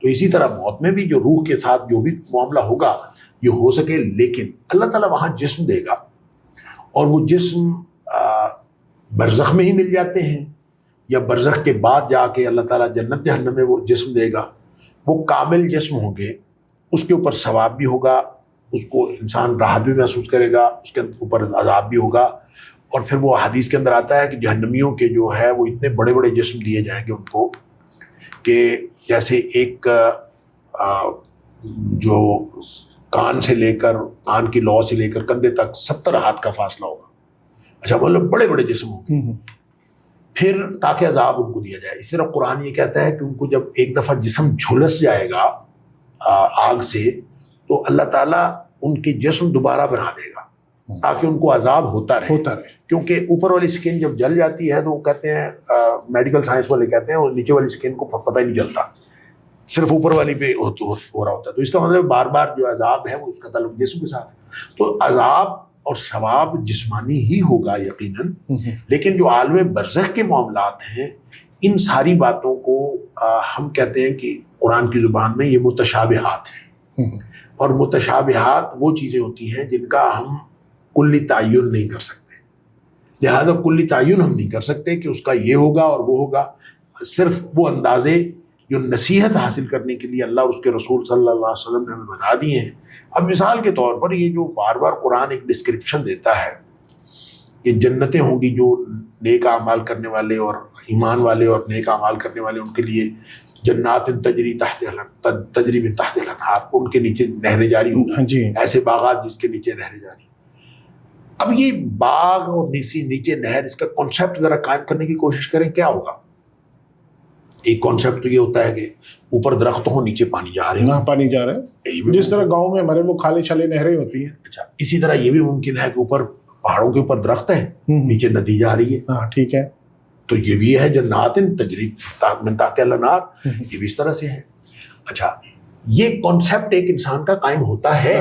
تو اسی طرح موت میں بھی جو روح کے ساتھ جو بھی معاملہ ہوگا یہ ہو سکے. لیکن اللہ تعالیٰ وہاں جسم دے گا، اور وہ جسم برزخ میں ہی مل جاتے ہیں، یا برزخ کے بعد جا کے اللہ تعالیٰ جنت جہنم میں وہ جسم دے گا. وہ کامل جسم ہوں گے، اس کے اوپر ثواب بھی ہوگا، اس کو انسان راحت بھی محسوس کرے گا، اس کے اوپر عذاب بھی ہوگا. اور پھر وہ حدیث کے اندر آتا ہے کہ جہنمیوں کے جو ہے وہ اتنے بڑے بڑے جسم دیے جائیں گے ان کو کہ جیسے ایک جو کان سے لے کر کان کی لو سے لے کر کندھے تک 70 ہاتھ کا فاصلہ ہوگا. اچھا مطلب بڑے بڑے جسم ہوں گے. پھر تاکہ عذاب ان کو دیا جائے. اس طرح قرآن یہ کہتا ہے کہ ان کو جب ایک دفعہ جسم جھلس جائے گا آگ سے، تو اللہ تعالیٰ ان کے جسم دوبارہ بنا دے گا تاکہ ان کو عذاب ہوتا رہے. کیونکہ اوپر والی سکن جب جل جاتی ہے تو وہ کہتے ہیں میڈیکل سائنس والے کہتے ہیں اور نیچے والی سکن کو پتہ ہی نہیں چلتا، صرف اوپر والی پہ ہو رہا ہوتا ہے. تو اس کا مطلب بار بار جو عذاب ہے وہ اس کا تعلق جسم کے ساتھ ہے. تو عذاب اور ثواب جسمانی ہی ہوگا یقیناً. لیکن جو عالم برزخ کے معاملات ہیں ان ساری باتوں کو ہم کہتے ہیں کہ قرآن کی زبان میں یہ متشابہات ہیں. اور متشابہات وہ چیزیں ہوتی ہیں جن کا ہم کلی تعین نہیں کر سکتے. لہذا کلی تعین ہم نہیں کر سکتے کہ اس کا یہ ہوگا اور وہ ہوگا. صرف وہ اندازے جو نصیحت حاصل کرنے کے لیے اللہ اور اس کے رسول صلی اللہ علیہ وسلم نے ہمیں بتا دیے ہیں. اب مثال کے طور پر یہ جو بار بار قرآن ایک ڈسکرپشن دیتا ہے کہ جنتیں ہوں گی جو نیک اعمال کرنے والے اور ایمان والے اور نیک اعمال کرنے والے ان کے لیے جنات تجری من تحت الانہار، ان کے نیچے نہریں جاری ہوں، ایسے باغات جس کے نیچے نہریں جاری. اب یہ باغ اور نیچے نہر، اس کا کانسیپٹ ذرا قائم کرنے کی کوشش کریں کیا ہوگا. ایک کانسیپٹ تو یہ ہوتا ہے کہ اوپر درخت ہو نیچے پانی جا رہے نہ پانی جا رہا ہے، جس طرح گاؤں میں ہمارے وہ کھالے چھلے نہریں ہوتی ہیں. اچھا اسی طرح یہ بھی ممکن ہے کہ اوپر پہاڑوں کے اوپر درخت ہے، نیچے ندی جا رہی ہے. ہاں ٹھیک ہے. تو یہ بھی ہے جنات تجری من تحتہا الانہار، یہ بھی اس طرح سے ہے. اچھا یہ کانسیپٹ ایک انسان کا قائم ہوتا ہے.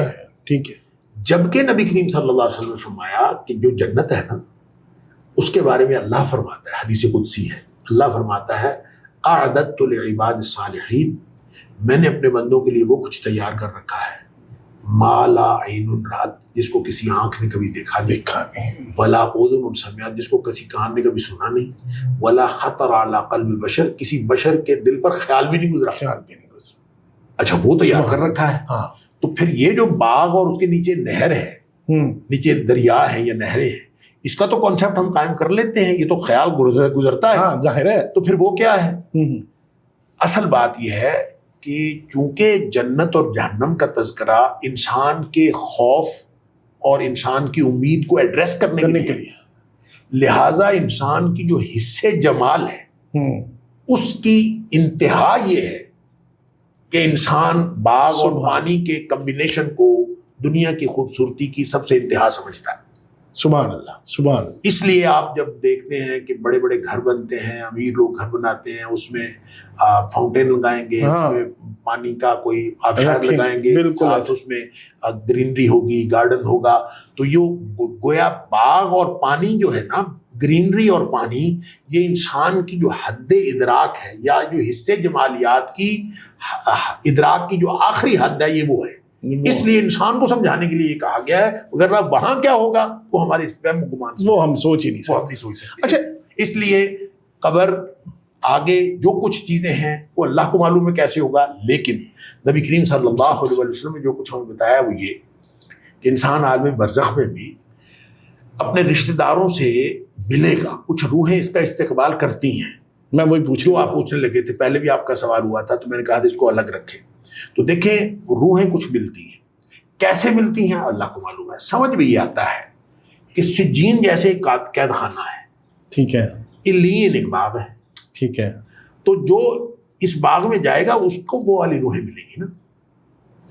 ٹھیک ہے. جبکہ نبی کریم صلی اللہ علیہ وسلم نے فرمایا کہ جو جنت ہے نا اس کے بارے میں اللہ فرماتا ہے، حدیث قدسی ہے، اللہ فرماتا ہے اعددت لعباد الصالحین، میں نے اپنے بندوں کے لیے وہ کچھ تیار کر رکھا ہے ما لا عین رات، جس کو کسی آنکھ نے کبھی دیکھا نہیں، ولا اذن سمعت، جس کو کسی کان نے کبھی سنا نہیں، ولا خطر علی قلب بشر، کسی بشر کے دل پر خیال بھی نہیں گزرا. اچھا وہ تیار کر رکھا ہے. تو پھر یہ جو باغ اور اس کے نیچے نہر ہے، نیچے دریا ہے یا نہریں ہیں، اس کا تو کانسیپٹ ہم قائم کر لیتے ہیں، یہ تو خیال گزرتا ہے. ہاں ظاہر ہے. تو پھر وہ کیا ہے؟ اصل بات یہ ہے کہ چونکہ جنت اور جہنم کا تذکرہ انسان کے خوف اور انسان کی امید کو ایڈریس کرنے کے لیے، لہٰذا انسان کی جو حصے جمال ہے اس کی انتہا یہ ہے کہ انسان باغ اور پانی کے کمبینیشن کو دنیا کی خوبصورتی کی سب سے انتہا سمجھتا ہے. سبحان اللہ سبحان اللہ. اس لیے آپ جب دیکھتے ہیں کہ بڑے بڑے گھر بنتے ہیں، امیر لوگ گھر بناتے ہیں، اس میں فاؤنٹین لگائیں گے، اس میں پانی کا کوئی آبشار لگائیں گے، ساتھ اس میں گرینری ہوگی، گارڈن ہوگا. تو یہ گویا باغ اور پانی جو ہے نا، گرینری اور پانی، یہ انسان کی جو حد ادراک ہے یا جو حصے جمالیات کی ادراک کی جو آخری حد ہے، یہ وہ ہے. اس لیے انسان کو سمجھانے کے لیے یہ کہا گیا ہے، اگر وہاں کیا ہوگا وہ ہمارے اس فہم گمان سے وہ ہم سوچ ہی نہیں سکتے. اچھا اس لیے قبر آگے جو کچھ چیزیں ہیں وہ اللہ کو معلوم ہے کیسے ہوگا، لیکن نبی کریم صلی اللہ علیہ وسلم نے جو کچھ ہمیں بتایا وہ یہ کہ انسان عالم برزخ میں بھی اپنے رشتہ داروں سے ملے گا. کچھ روحیں اس کا استقبال کرتی ہیں. میں وہی پوچھ جو آپ پوچھنے لگے تھے، پہلے بھی آپ کا سوال ہوا تھا تو میں نے کہا تھا اس کو الگ رکھیں. تو دیکھیں روحیں کچھ ملتی ہیں، کیسے ملتی ہیں اللہ کو معلوم ہے. سمجھ بھی یہ آتا ہے کہ سجین جیسے ایک قید خانہ ہے، ٹھیک ہے، علین ایک باغ ہے، ٹھیک ہے. تو جو اس باغ میں جائے گا اس کو وہ والی روحیں ملیں گی نا،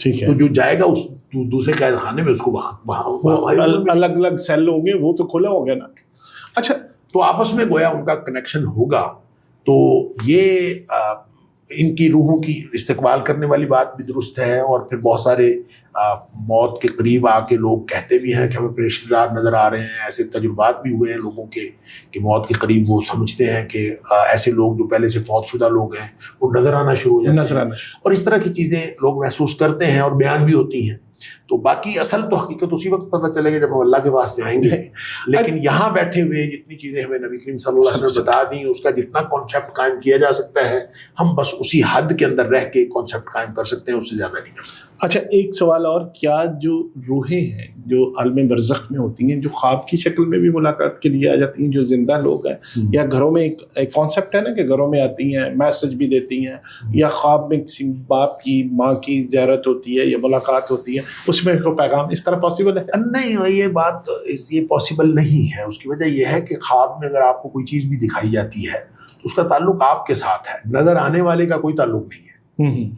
ٹھیک ہے. تو جو جائے گا اس دوسرے قید خانے میں اس کو وہاں الگ الگ سیل ہوں گے، وہ تو کھلا ہو گیا نا. اچھا تو آپس میں گویا ان کا کنیکشن ہوگا. تو یہ ان کی روحوں کی استقبال کرنے والی بات بھی درست ہے. اور پھر بہت سارے موت کے قریب آ کے لوگ کہتے بھی ہیں کہ ہمیں اپنے رشتے دار نظر آ رہے ہیں. ایسے تجربات بھی ہوئے ہیں لوگوں کے کہ موت کے قریب وہ سمجھتے ہیں کہ ایسے لوگ جو پہلے سے فوت شدہ لوگ ہیں وہ نظر آنا شروع ہو جاتے ہیں، اور اس طرح کی چیزیں لوگ محسوس کرتے ہیں اور بیان بھی ہوتی ہیں. تو باقی اصل تو حقیقت اسی وقت پتہ چلے گا جب ہم اللہ کے پاس جائیں گے. لیکن یہاں بیٹھے ہوئے جتنی چیزیں ہمیں نبی کریم صلی اللہ علیہ وسلم نے بتا دیں، اس کا جتنا کانسیپٹ قائم کیا جا سکتا ہے ہم بس اسی حد کے اندر رہ کے کانسیپٹ قائم کر سکتے ہیں، اس سے زیادہ نہیں کر سکتے. اچھا ایک سوال اور، کیا جو روحیں ہیں جو عالم برزخ میں ہوتی ہیں، جو خواب کی شکل میں بھی ملاقات کے لیے آ جاتی ہیں، جو زندہ لوگ ہیں، یا گھروں میں ایک کانسیپٹ ہے نا کہ گھروں میں آتی ہیں، میسج بھی دیتی ہیں، یا خواب میں کسی باپ کی ماں کی زیارت ہوتی ہے یا ملاقات ہوتی ہے، اس میں کوئی پیغام اس طرح پاسبل ہے؟ نہیں، یہ بات یہ پاسبل نہیں ہے. اس کی وجہ یہ ہے کہ خواب میں اگر آپ کو کوئی چیز بھی دکھائی جاتی ہے تو اس کا تعلق آپ کے ساتھ ہے، نظر آنے والے کا کوئی تعلق نہیں ہے.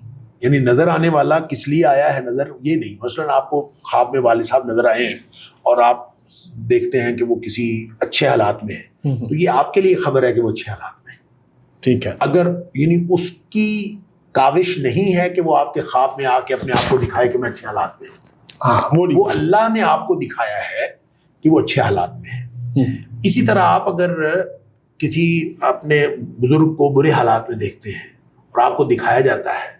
یعنی نظر آنے والا کس لیے آیا ہے نظر، یہ نہیں. مثلاً آپ کو خواب میں والد صاحب نظر آئے ہیں اور آپ دیکھتے ہیں کہ وہ کسی اچھے حالات میں ہیں، تو یہ آپ کے لیے خبر ہے کہ وہ اچھے حالات میں، ٹھیک ہے. اگر یعنی اس کی کاوش نہیں ہے کہ وہ آپ کے خواب میں آ کے اپنے آپ کو دکھائے کہ میں اچھے حالات میں ہوں، وہ اللہ نے آپ کو دکھایا ہے کہ وہ اچھے حالات میں ہے. اسی طرح آپ اگر کسی اپنے بزرگ کو برے حالات میں دیکھتے ہیں اور آپ کو دکھایا جاتا ہے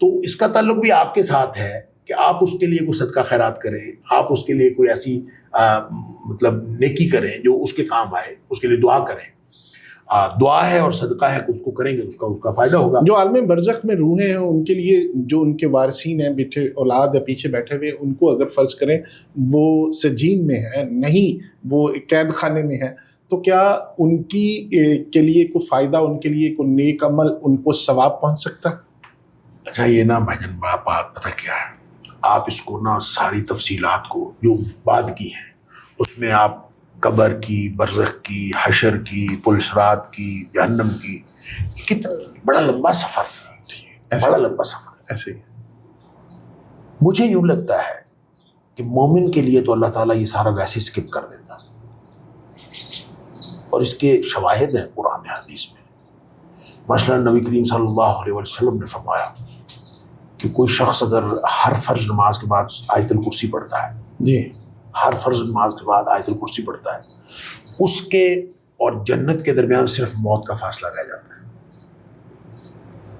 تو اس کا تعلق بھی آپ کے ساتھ ہے کہ آپ اس کے لیے کوئی صدقہ خیرات کریں، آپ اس کے لیے کوئی ایسی مطلب نیکی کریں جو اس کے کام آئے، اس کے لیے دعا کریں. دعا ہے اور صدقہ ہے کہ اس کو کریں گے اس کا فائدہ ہوگا. جو عالم برزخ میں روحیں ہیں ان کے لیے جو ان کے وارثین ہیں، بیٹھے اولاد یا پیچھے بیٹھے ہوئے، ان کو اگر فرض کریں وہ سجین میں ہے، نہیں وہ قید خانے میں ہے، تو کیا ان کی کے لیے کوئی فائدہ، ان کے لیے کوئی نیک عمل، ان کو ثواب پہنچ سکتا ہے؟ اچھا یہ نا بھجن بات پتہ کیا ہے، آپ اس کو نا ساری تفصیلات کو جو بعد کی ہیں اس میں آپ قبر کی، برزخ کی، حشر کی، پل صراط کی، جہنم کی، کتنا بڑا لمبا سفر، بڑا لمبا سفر. ایسے ہی مجھے یوں لگتا ہے کہ مومن کے لیے تو اللہ تعالیٰ یہ سارا ویسے اسکپ کر دیتا، اور اس کے شواہد ہیں قرآن حدیث میں. مثلا نبی کریم صلی اللہ علیہ وسلم نے فرمایا کہ کوئی شخص اگر ہر فرض نماز کے بعد آیت الکرسی پڑھتا ہے، جی، ہر فرض نماز کے بعد آیت الکرسی پڑھتا ہے، اس کے اور جنت کے درمیان صرف موت کا فاصلہ رہ جاتا ہے.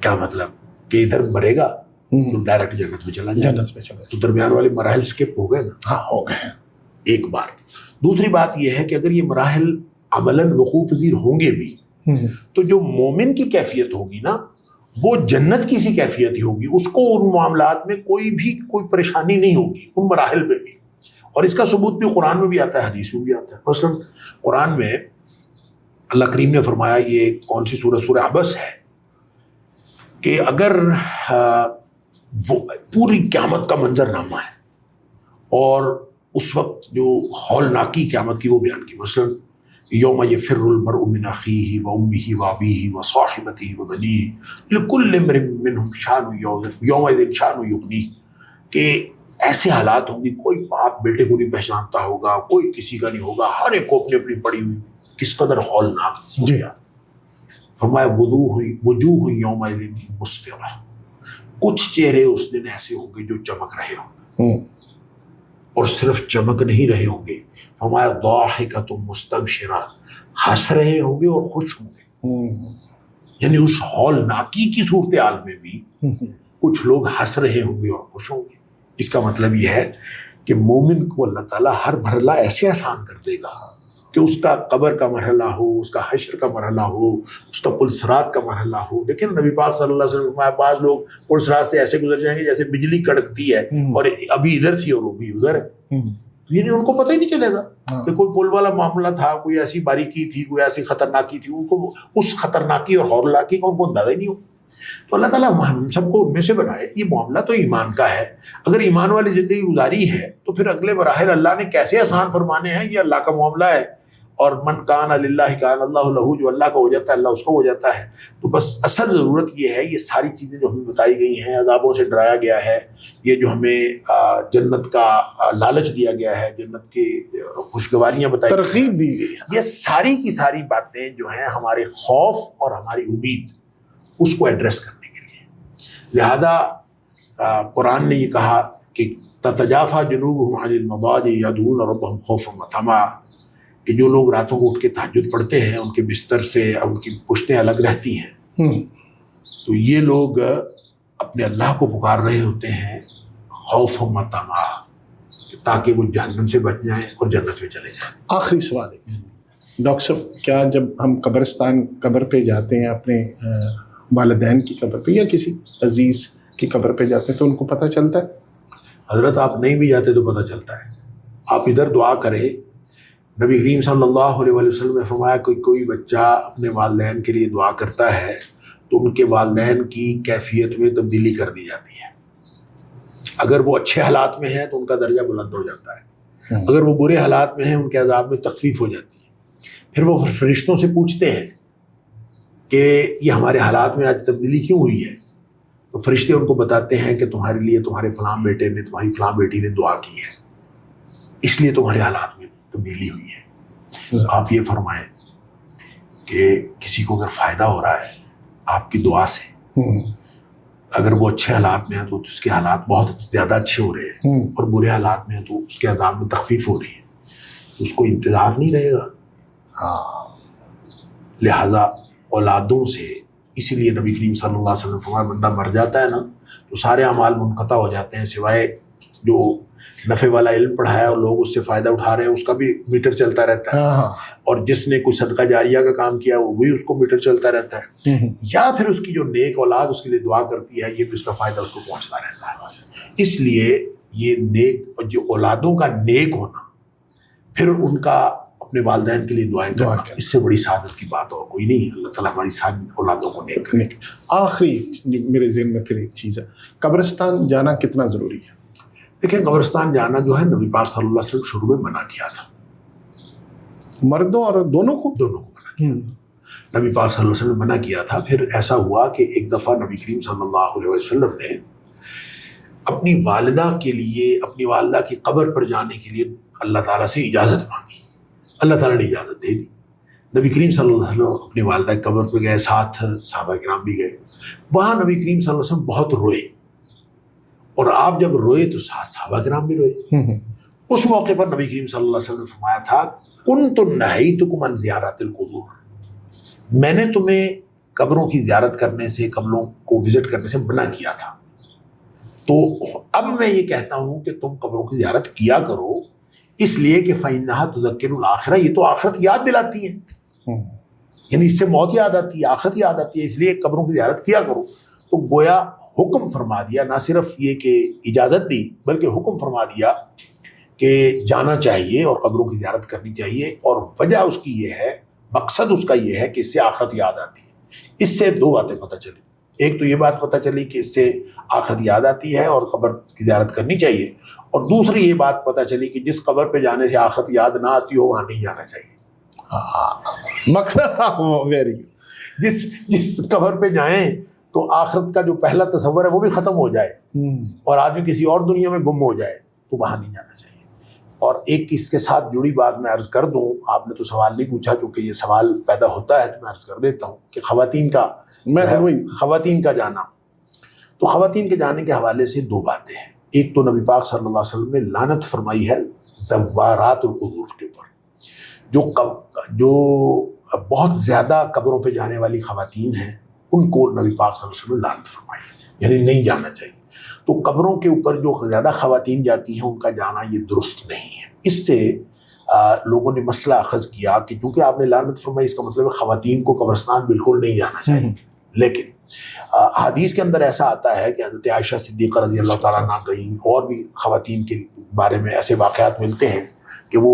کیا مطلب کہ ادھر مرے گا تو ڈائریکٹ جنت میں چلا جائے، جنت میں چلا تو درمیان والے مراحل سکپ ہو گئے نا. ہاں ہو گئے. ایک بات. دوسری بات یہ ہے کہ اگر یہ مراحل عملاً وقوع پذیر ہوں گے بھی تو جو مومن کی کیفیت ہوگی نا وہ جنت کی سی کیفیت ہی ہوگی. اس کو ان معاملات میں کوئی پریشانی نہیں ہوگی ان مراحل میں بھی. اور اس کا ثبوت بھی قرآن میں بھی آتا ہے، حدیث میں بھی آتا ہے. مثلا قرآن میں اللہ کریم نے فرمایا، یہ کون سی سورہ عبس ہے، کہ اگر وہ پوری قیامت کا منظر نامہ ہے اور اس وقت جو ہولناکی قیامت کی وہ بیان کی. مثلا یوم یفر المرء من اخیہ وامہ وابیہ وصاحبتہ وبنیہ لکل امرئ منہم شان یومئذ شان یغنیہ، کہ ایسے حالات ہوں گے کوئی باپ بیٹے کو نہیں پہچانتا ہوگا، کوئی کسی کا نہیں ہوگا، ہر ایک کو اپنی اپنی پڑی ہوئی. کس قدر ہولناک. جی. فرمایا وجوہ یومئذ مسفرہ، کچھ چہرے اس دن ایسے ہوں گے جو چمک رہے ہوں گے، اور صرف چمک نہیں رہے ہوں گے. فرمایا ضاحکۃ مستبشرہ، ہنس رہے ہوں گے اور خوش ہوں گے. یعنی اس ہولناکی کی صورتحال میں بھی کچھ لوگ ہنس رہے ہوں گے اور خوش ہوں گے. اس کا مطلب یہ ہے کہ مومن کو اللہ تعالیٰ ہر مرحلہ ایسے آسان کر دے گا کہ اس کا قبر کا مرحلہ ہو، اس کا حشر کا مرحلہ ہو، اس کا پل صراط کا مرحلہ ہو. دیکھیں نبی پاک صلی اللہ علیہ وسلم ہمارے پاس لوگ پل صراط سے ایسے گزر جائیں گے جیسے بجلی کڑکتی ہے، اور ابھی ادھر تھی اور وہ بھی ادھر ہے. یعنی ان کو پتہ ہی نہیں چلے گا کہ کوئی پل والا معاملہ تھا، کوئی ایسی باریکی تھی، کوئی ایسی خطرناکی تھی. ان کو اس خطرناکی اور ہولناکی کا ان کو اندازہ ہی نہیں ہو. تو اللہ تعالیٰ ہم سب کو ان میں سے بنائے. یہ معاملہ تو ایمان کا ہے. اگر ایمان والی زندگی گزاری ہے تو پھر اگلے مراحل اللہ نے کیسے آسان فرمانے ہیں، یہ اللہ کا معاملہ ہے. اور من کان للہ کان اللہ لہ، جو اللہ کا ہو جاتا ہے اللہ اس کا ہو جاتا ہے. تو بس اصل ضرورت یہ ہے، یہ ساری چیزیں جو ہمیں بتائی گئی ہیں، عذابوں سے ڈرایا گیا ہے، یہ جو ہمیں جنت کا لالچ دیا گیا ہے، جنت کی خوشگواریاں بتائی، ترغیب دی گئی ہے، یہ ساری کی ساری باتیں جو ہیں ہمارے خوف اور ہماری امید اس کو ایڈریس کرنے کے لیے. لہذا قرآن نے یہ کہا کہ تتجافی جنوبہم عن المضاجع یدعون ربہم خوفا وطمعا، کہ جو لوگ راتوں کو اٹھ کے تہجد پڑھتے ہیں ان کے بستر سے ان کی پشتیں الگ رہتی ہیں، تو یہ لوگ اپنے اللہ کو پکار رہے ہوتے ہیں خوف و طمع، تاکہ وہ جہنم سے بچ جائیں اور جنت میں چلے جائیں. آخری سوال ہے ڈاکٹر صاحب، کیا جب ہم قبر پہ جاتے ہیں، اپنے والدین کی قبر پہ یا کسی عزیز کی قبر پہ جاتے ہیں، تو ان کو پتہ چلتا ہے؟ حضرت آپ نہیں بھی جاتے تو پتہ چلتا ہے. آپ ادھر دعا کریں. نبی کریم صلی اللہ علیہ وسلم نے فرمایا کہ کوئی بچہ اپنے والدین کے لیے دعا کرتا ہے تو ان کے والدین کی کیفیت میں تبدیلی کر دی جاتی ہے. اگر وہ اچھے حالات میں ہیں تو ان کا درجہ بلند ہو جاتا ہے، اگر وہ برے حالات میں ہیں ان کے عذاب میں تخفیف ہو جاتی ہے. پھر وہ فرشتوں سے پوچھتے ہیں کہ یہ ہمارے حالات میں آج تبدیلی کیوں ہوئی ہے؟ تو فرشتے ان کو بتاتے ہیں کہ تمہارے لیے تمہارے فلاں بیٹے نے، تمہاری فلاں بیٹی نے دعا کی ہے، اس لیے تمہارے حالات میں تبدیلی ہوئی ہے. آپ یہ فرمائیں کہ کسی کو اگر فائدہ ہو رہا ہے آپ کی دعا سے، اگر وہ اچھے حالات میں ہیں تو اس کے حالات بہت زیادہ اچھے ہو رہے ہیں، اور برے حالات میں ہیں تو اس کے عذاب میں تخفیف ہو رہی ہے، تو اس کو انتظار نہیں رہے گا. لہٰذا اولادوں سے، اسی لیے نبی کریم صلی اللہ علیہ وسلم فرمایا بندہ مر جاتا ہے نا تو سارے اعمال منقطع ہو جاتے ہیں، سوائے جو نفع والا علم پڑھایا اور لوگ اس سے فائدہ اٹھا رہے ہیں اس کا بھی میٹر چلتا رہتا ہے، اور جس نے کوئی صدقہ جاریہ کا کام کیا وہ بھی اس کو میٹر چلتا رہتا ہے، یا پھر اس کی جو نیک اولاد اس کے لیے دعا کرتی ہے یہ بھی اس کا فائدہ اس کو پہنچتا رہتا ہے. اس لیے یہ نیک، جو اولادوں کا نیک ہونا، پھر ان کا اپنے والدین کے لیے دعائیں کرنا، اس سے بڑی سعادت کی بات اور کوئی نہیں ہے. اللہ تعالیٰ ہماری ساری اولادوں کو نیک کرے. آخری میرے ذہن میں پھر ایک چیز ہے، قبرستان جانا کتنا ضروری ہے؟ دیکھیں قبرستان جانا جو ہے نبی پاک صلی اللہ علیہ وسلم شروع میں منع کیا تھا، مردوں اور دونوں کو منع کیا. نبی پاک صلی اللہ علیہ وسلم نے منع کیا تھا. پھر ایسا ہوا کہ ایک دفعہ نبی کریم صلی اللہ علیہ وسلم نے اپنی والدہ کے لیے، اپنی والدہ کی قبر پر جانے کے لیے اللہ تعالیٰ سے اجازت مانگی. اللہ تعالیٰ نے اجازت دے دی. نبی کریم صلی اللہ علیہ وسلم اپنی والدہ کی قبر پہ گئے، ساتھ صحابہ کرام بھی گئے. وہاں نبی کریم صلی اللہ علیہ وسلم بہت روئے، اور آپ جب روئے تو ساتھ صحابہ کرام بھی روئے. اس موقع پر نبی کریم صلی اللہ علیہ وسلم نے فرمایا تھا کنت نہیتکم عن زیارت القبور، میں نے تمہیں قبروں کی زیارت کرنے سے، قبروں کو وزٹ کرنے سے منع کیا تھا. تو اب میں یہ کہتا ہوں کہ تم قبروں کی زیارت کیا کرو، اس لیے کہ فَإِنَّهَا تُذَكِّرُ الْآخِرَةَ، یہ تو آخرت یاد دلاتی ہے. یعنی اس سے موت یاد آتی ہے، آخرت یاد آتی ہے، اس لیے قبروں کی زیارت کیا کرو. تو گویا حکم فرما دیا، نہ صرف یہ کہ اجازت دی بلکہ حکم فرما دیا کہ جانا چاہیے اور قبروں کی زیارت کرنی چاہیے. اور وجہ اس کی یہ ہے، مقصد اس کا یہ ہے کہ اس سے آخرت یاد آتی ہے. اس سے دو باتیں پتہ چلی. ایک تو یہ بات پتہ چلی کہ اس سے آخرت یاد آتی ہے اور قبر کی زیارت کرنی چاہیے، اور دوسری یہ بات پتہ چلی کہ جس قبر پہ جانے سے آخرت یاد نہ آتی ہو وہاں نہیں جانا چاہیے. مقصد ویری گڈ. جس قبر پہ جائیں تو آخرت کا جو پہلا تصور ہے وہ بھی ختم ہو جائے اور آدمی کسی اور دنیا میں گم ہو جائے تو وہاں نہیں جانا چاہیے. اور ایک اس کے ساتھ جڑی بات میں عرض کر دوں، آپ نے تو سوال نہیں پوچھا، چونکہ یہ سوال پیدا ہوتا ہے تو میں عرض کر دیتا ہوں کہ خواتین کا جانا. تو خواتین کے جانے کے حوالے سے دو باتیں ہیں. ایک تو نبی پاک صلی اللہ علیہ وسلم نے لعنت فرمائی ہے زوارات القبور کے اوپر، جو بہت زیادہ قبروں پہ جانے والی خواتین ہیں ان کو نبی پاک صلی اللہ علیہ وسلم نے لعنت فرمائی ہے، یعنی نہیں جانا چاہیے. تو قبروں کے اوپر جو زیادہ خواتین جاتی ہیں ان کا جانا یہ درست نہیں ہے. اس سے لوگوں نے مسئلہ اخذ کیا کہ چونکہ آپ نے لعنت فرمائی اس کا مطلب ہے خواتین کو قبرستان بالکل نہیں جانا چاہیے. لیکن حدیث کے اندر ایسا آتا ہے کہ حضرت عائشہ صدیقہ رضی اللہ تعالیٰ عنہ گئیں، اور بھی خواتین کے بارے میں ایسے واقعات ملتے ہیں کہ وہ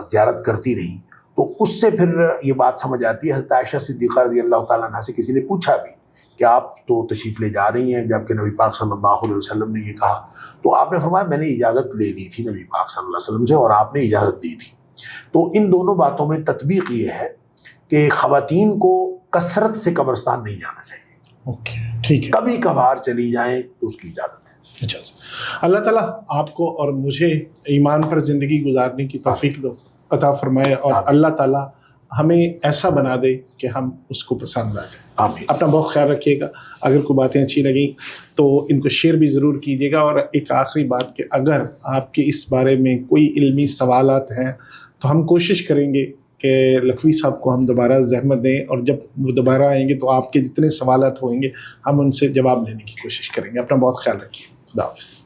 زیارت کرتی رہیں. تو اس سے پھر یہ بات سمجھ آتی ہے. حضرت عائشہ صدیقہ رضی اللہ تعالیٰ عنہ سے کسی نے پوچھا بھی کہ آپ تو تشریف لے جا رہی ہیں جبکہ نبی پاک صلی اللہ علیہ وسلم نے یہ کہا. تو آپ نے فرمایا میں نے اجازت لے لی تھی نبی پاک صلی اللہ علیہ وسلم سے اور آپ نے اجازت دی تھی. تو ان دونوں باتوں میں تطبیق یہ ہے کہ خواتین کو کثرت سے قبرستان نہیں جانا چاہیے. ٹھیک ہے، کبھی کبھار چلی جائیں تو اس کی اجازت ہے. اجازت. اللہ تعالیٰ آپ کو اور مجھے ایمان پر زندگی گزارنے کی توفیق دو عطا فرمائے، اور اللہ تعالیٰ ہمیں ایسا بنا دے کہ ہم اس کو پسند آ جائیں. آمین. اپنا بہت خیال رکھیے گا. اگر کوئی باتیں اچھی لگیں تو ان کو شیئر بھی ضرور کیجیے گا. اور ایک آخری بات کہ اگر آپ کے اس بارے میں کوئی علمی سوالات ہیں تو ہم کوشش کریں گے کہ لکھوی صاحب کو ہم دوبارہ زحمت دیں، اور جب وہ دوبارہ آئیں گے تو آپ کے جتنے سوالات ہوئیں گے ہم ان سے جواب لینے کی کوشش کریں گے. اپنا بہت خیال رکھیے. خدا حافظ.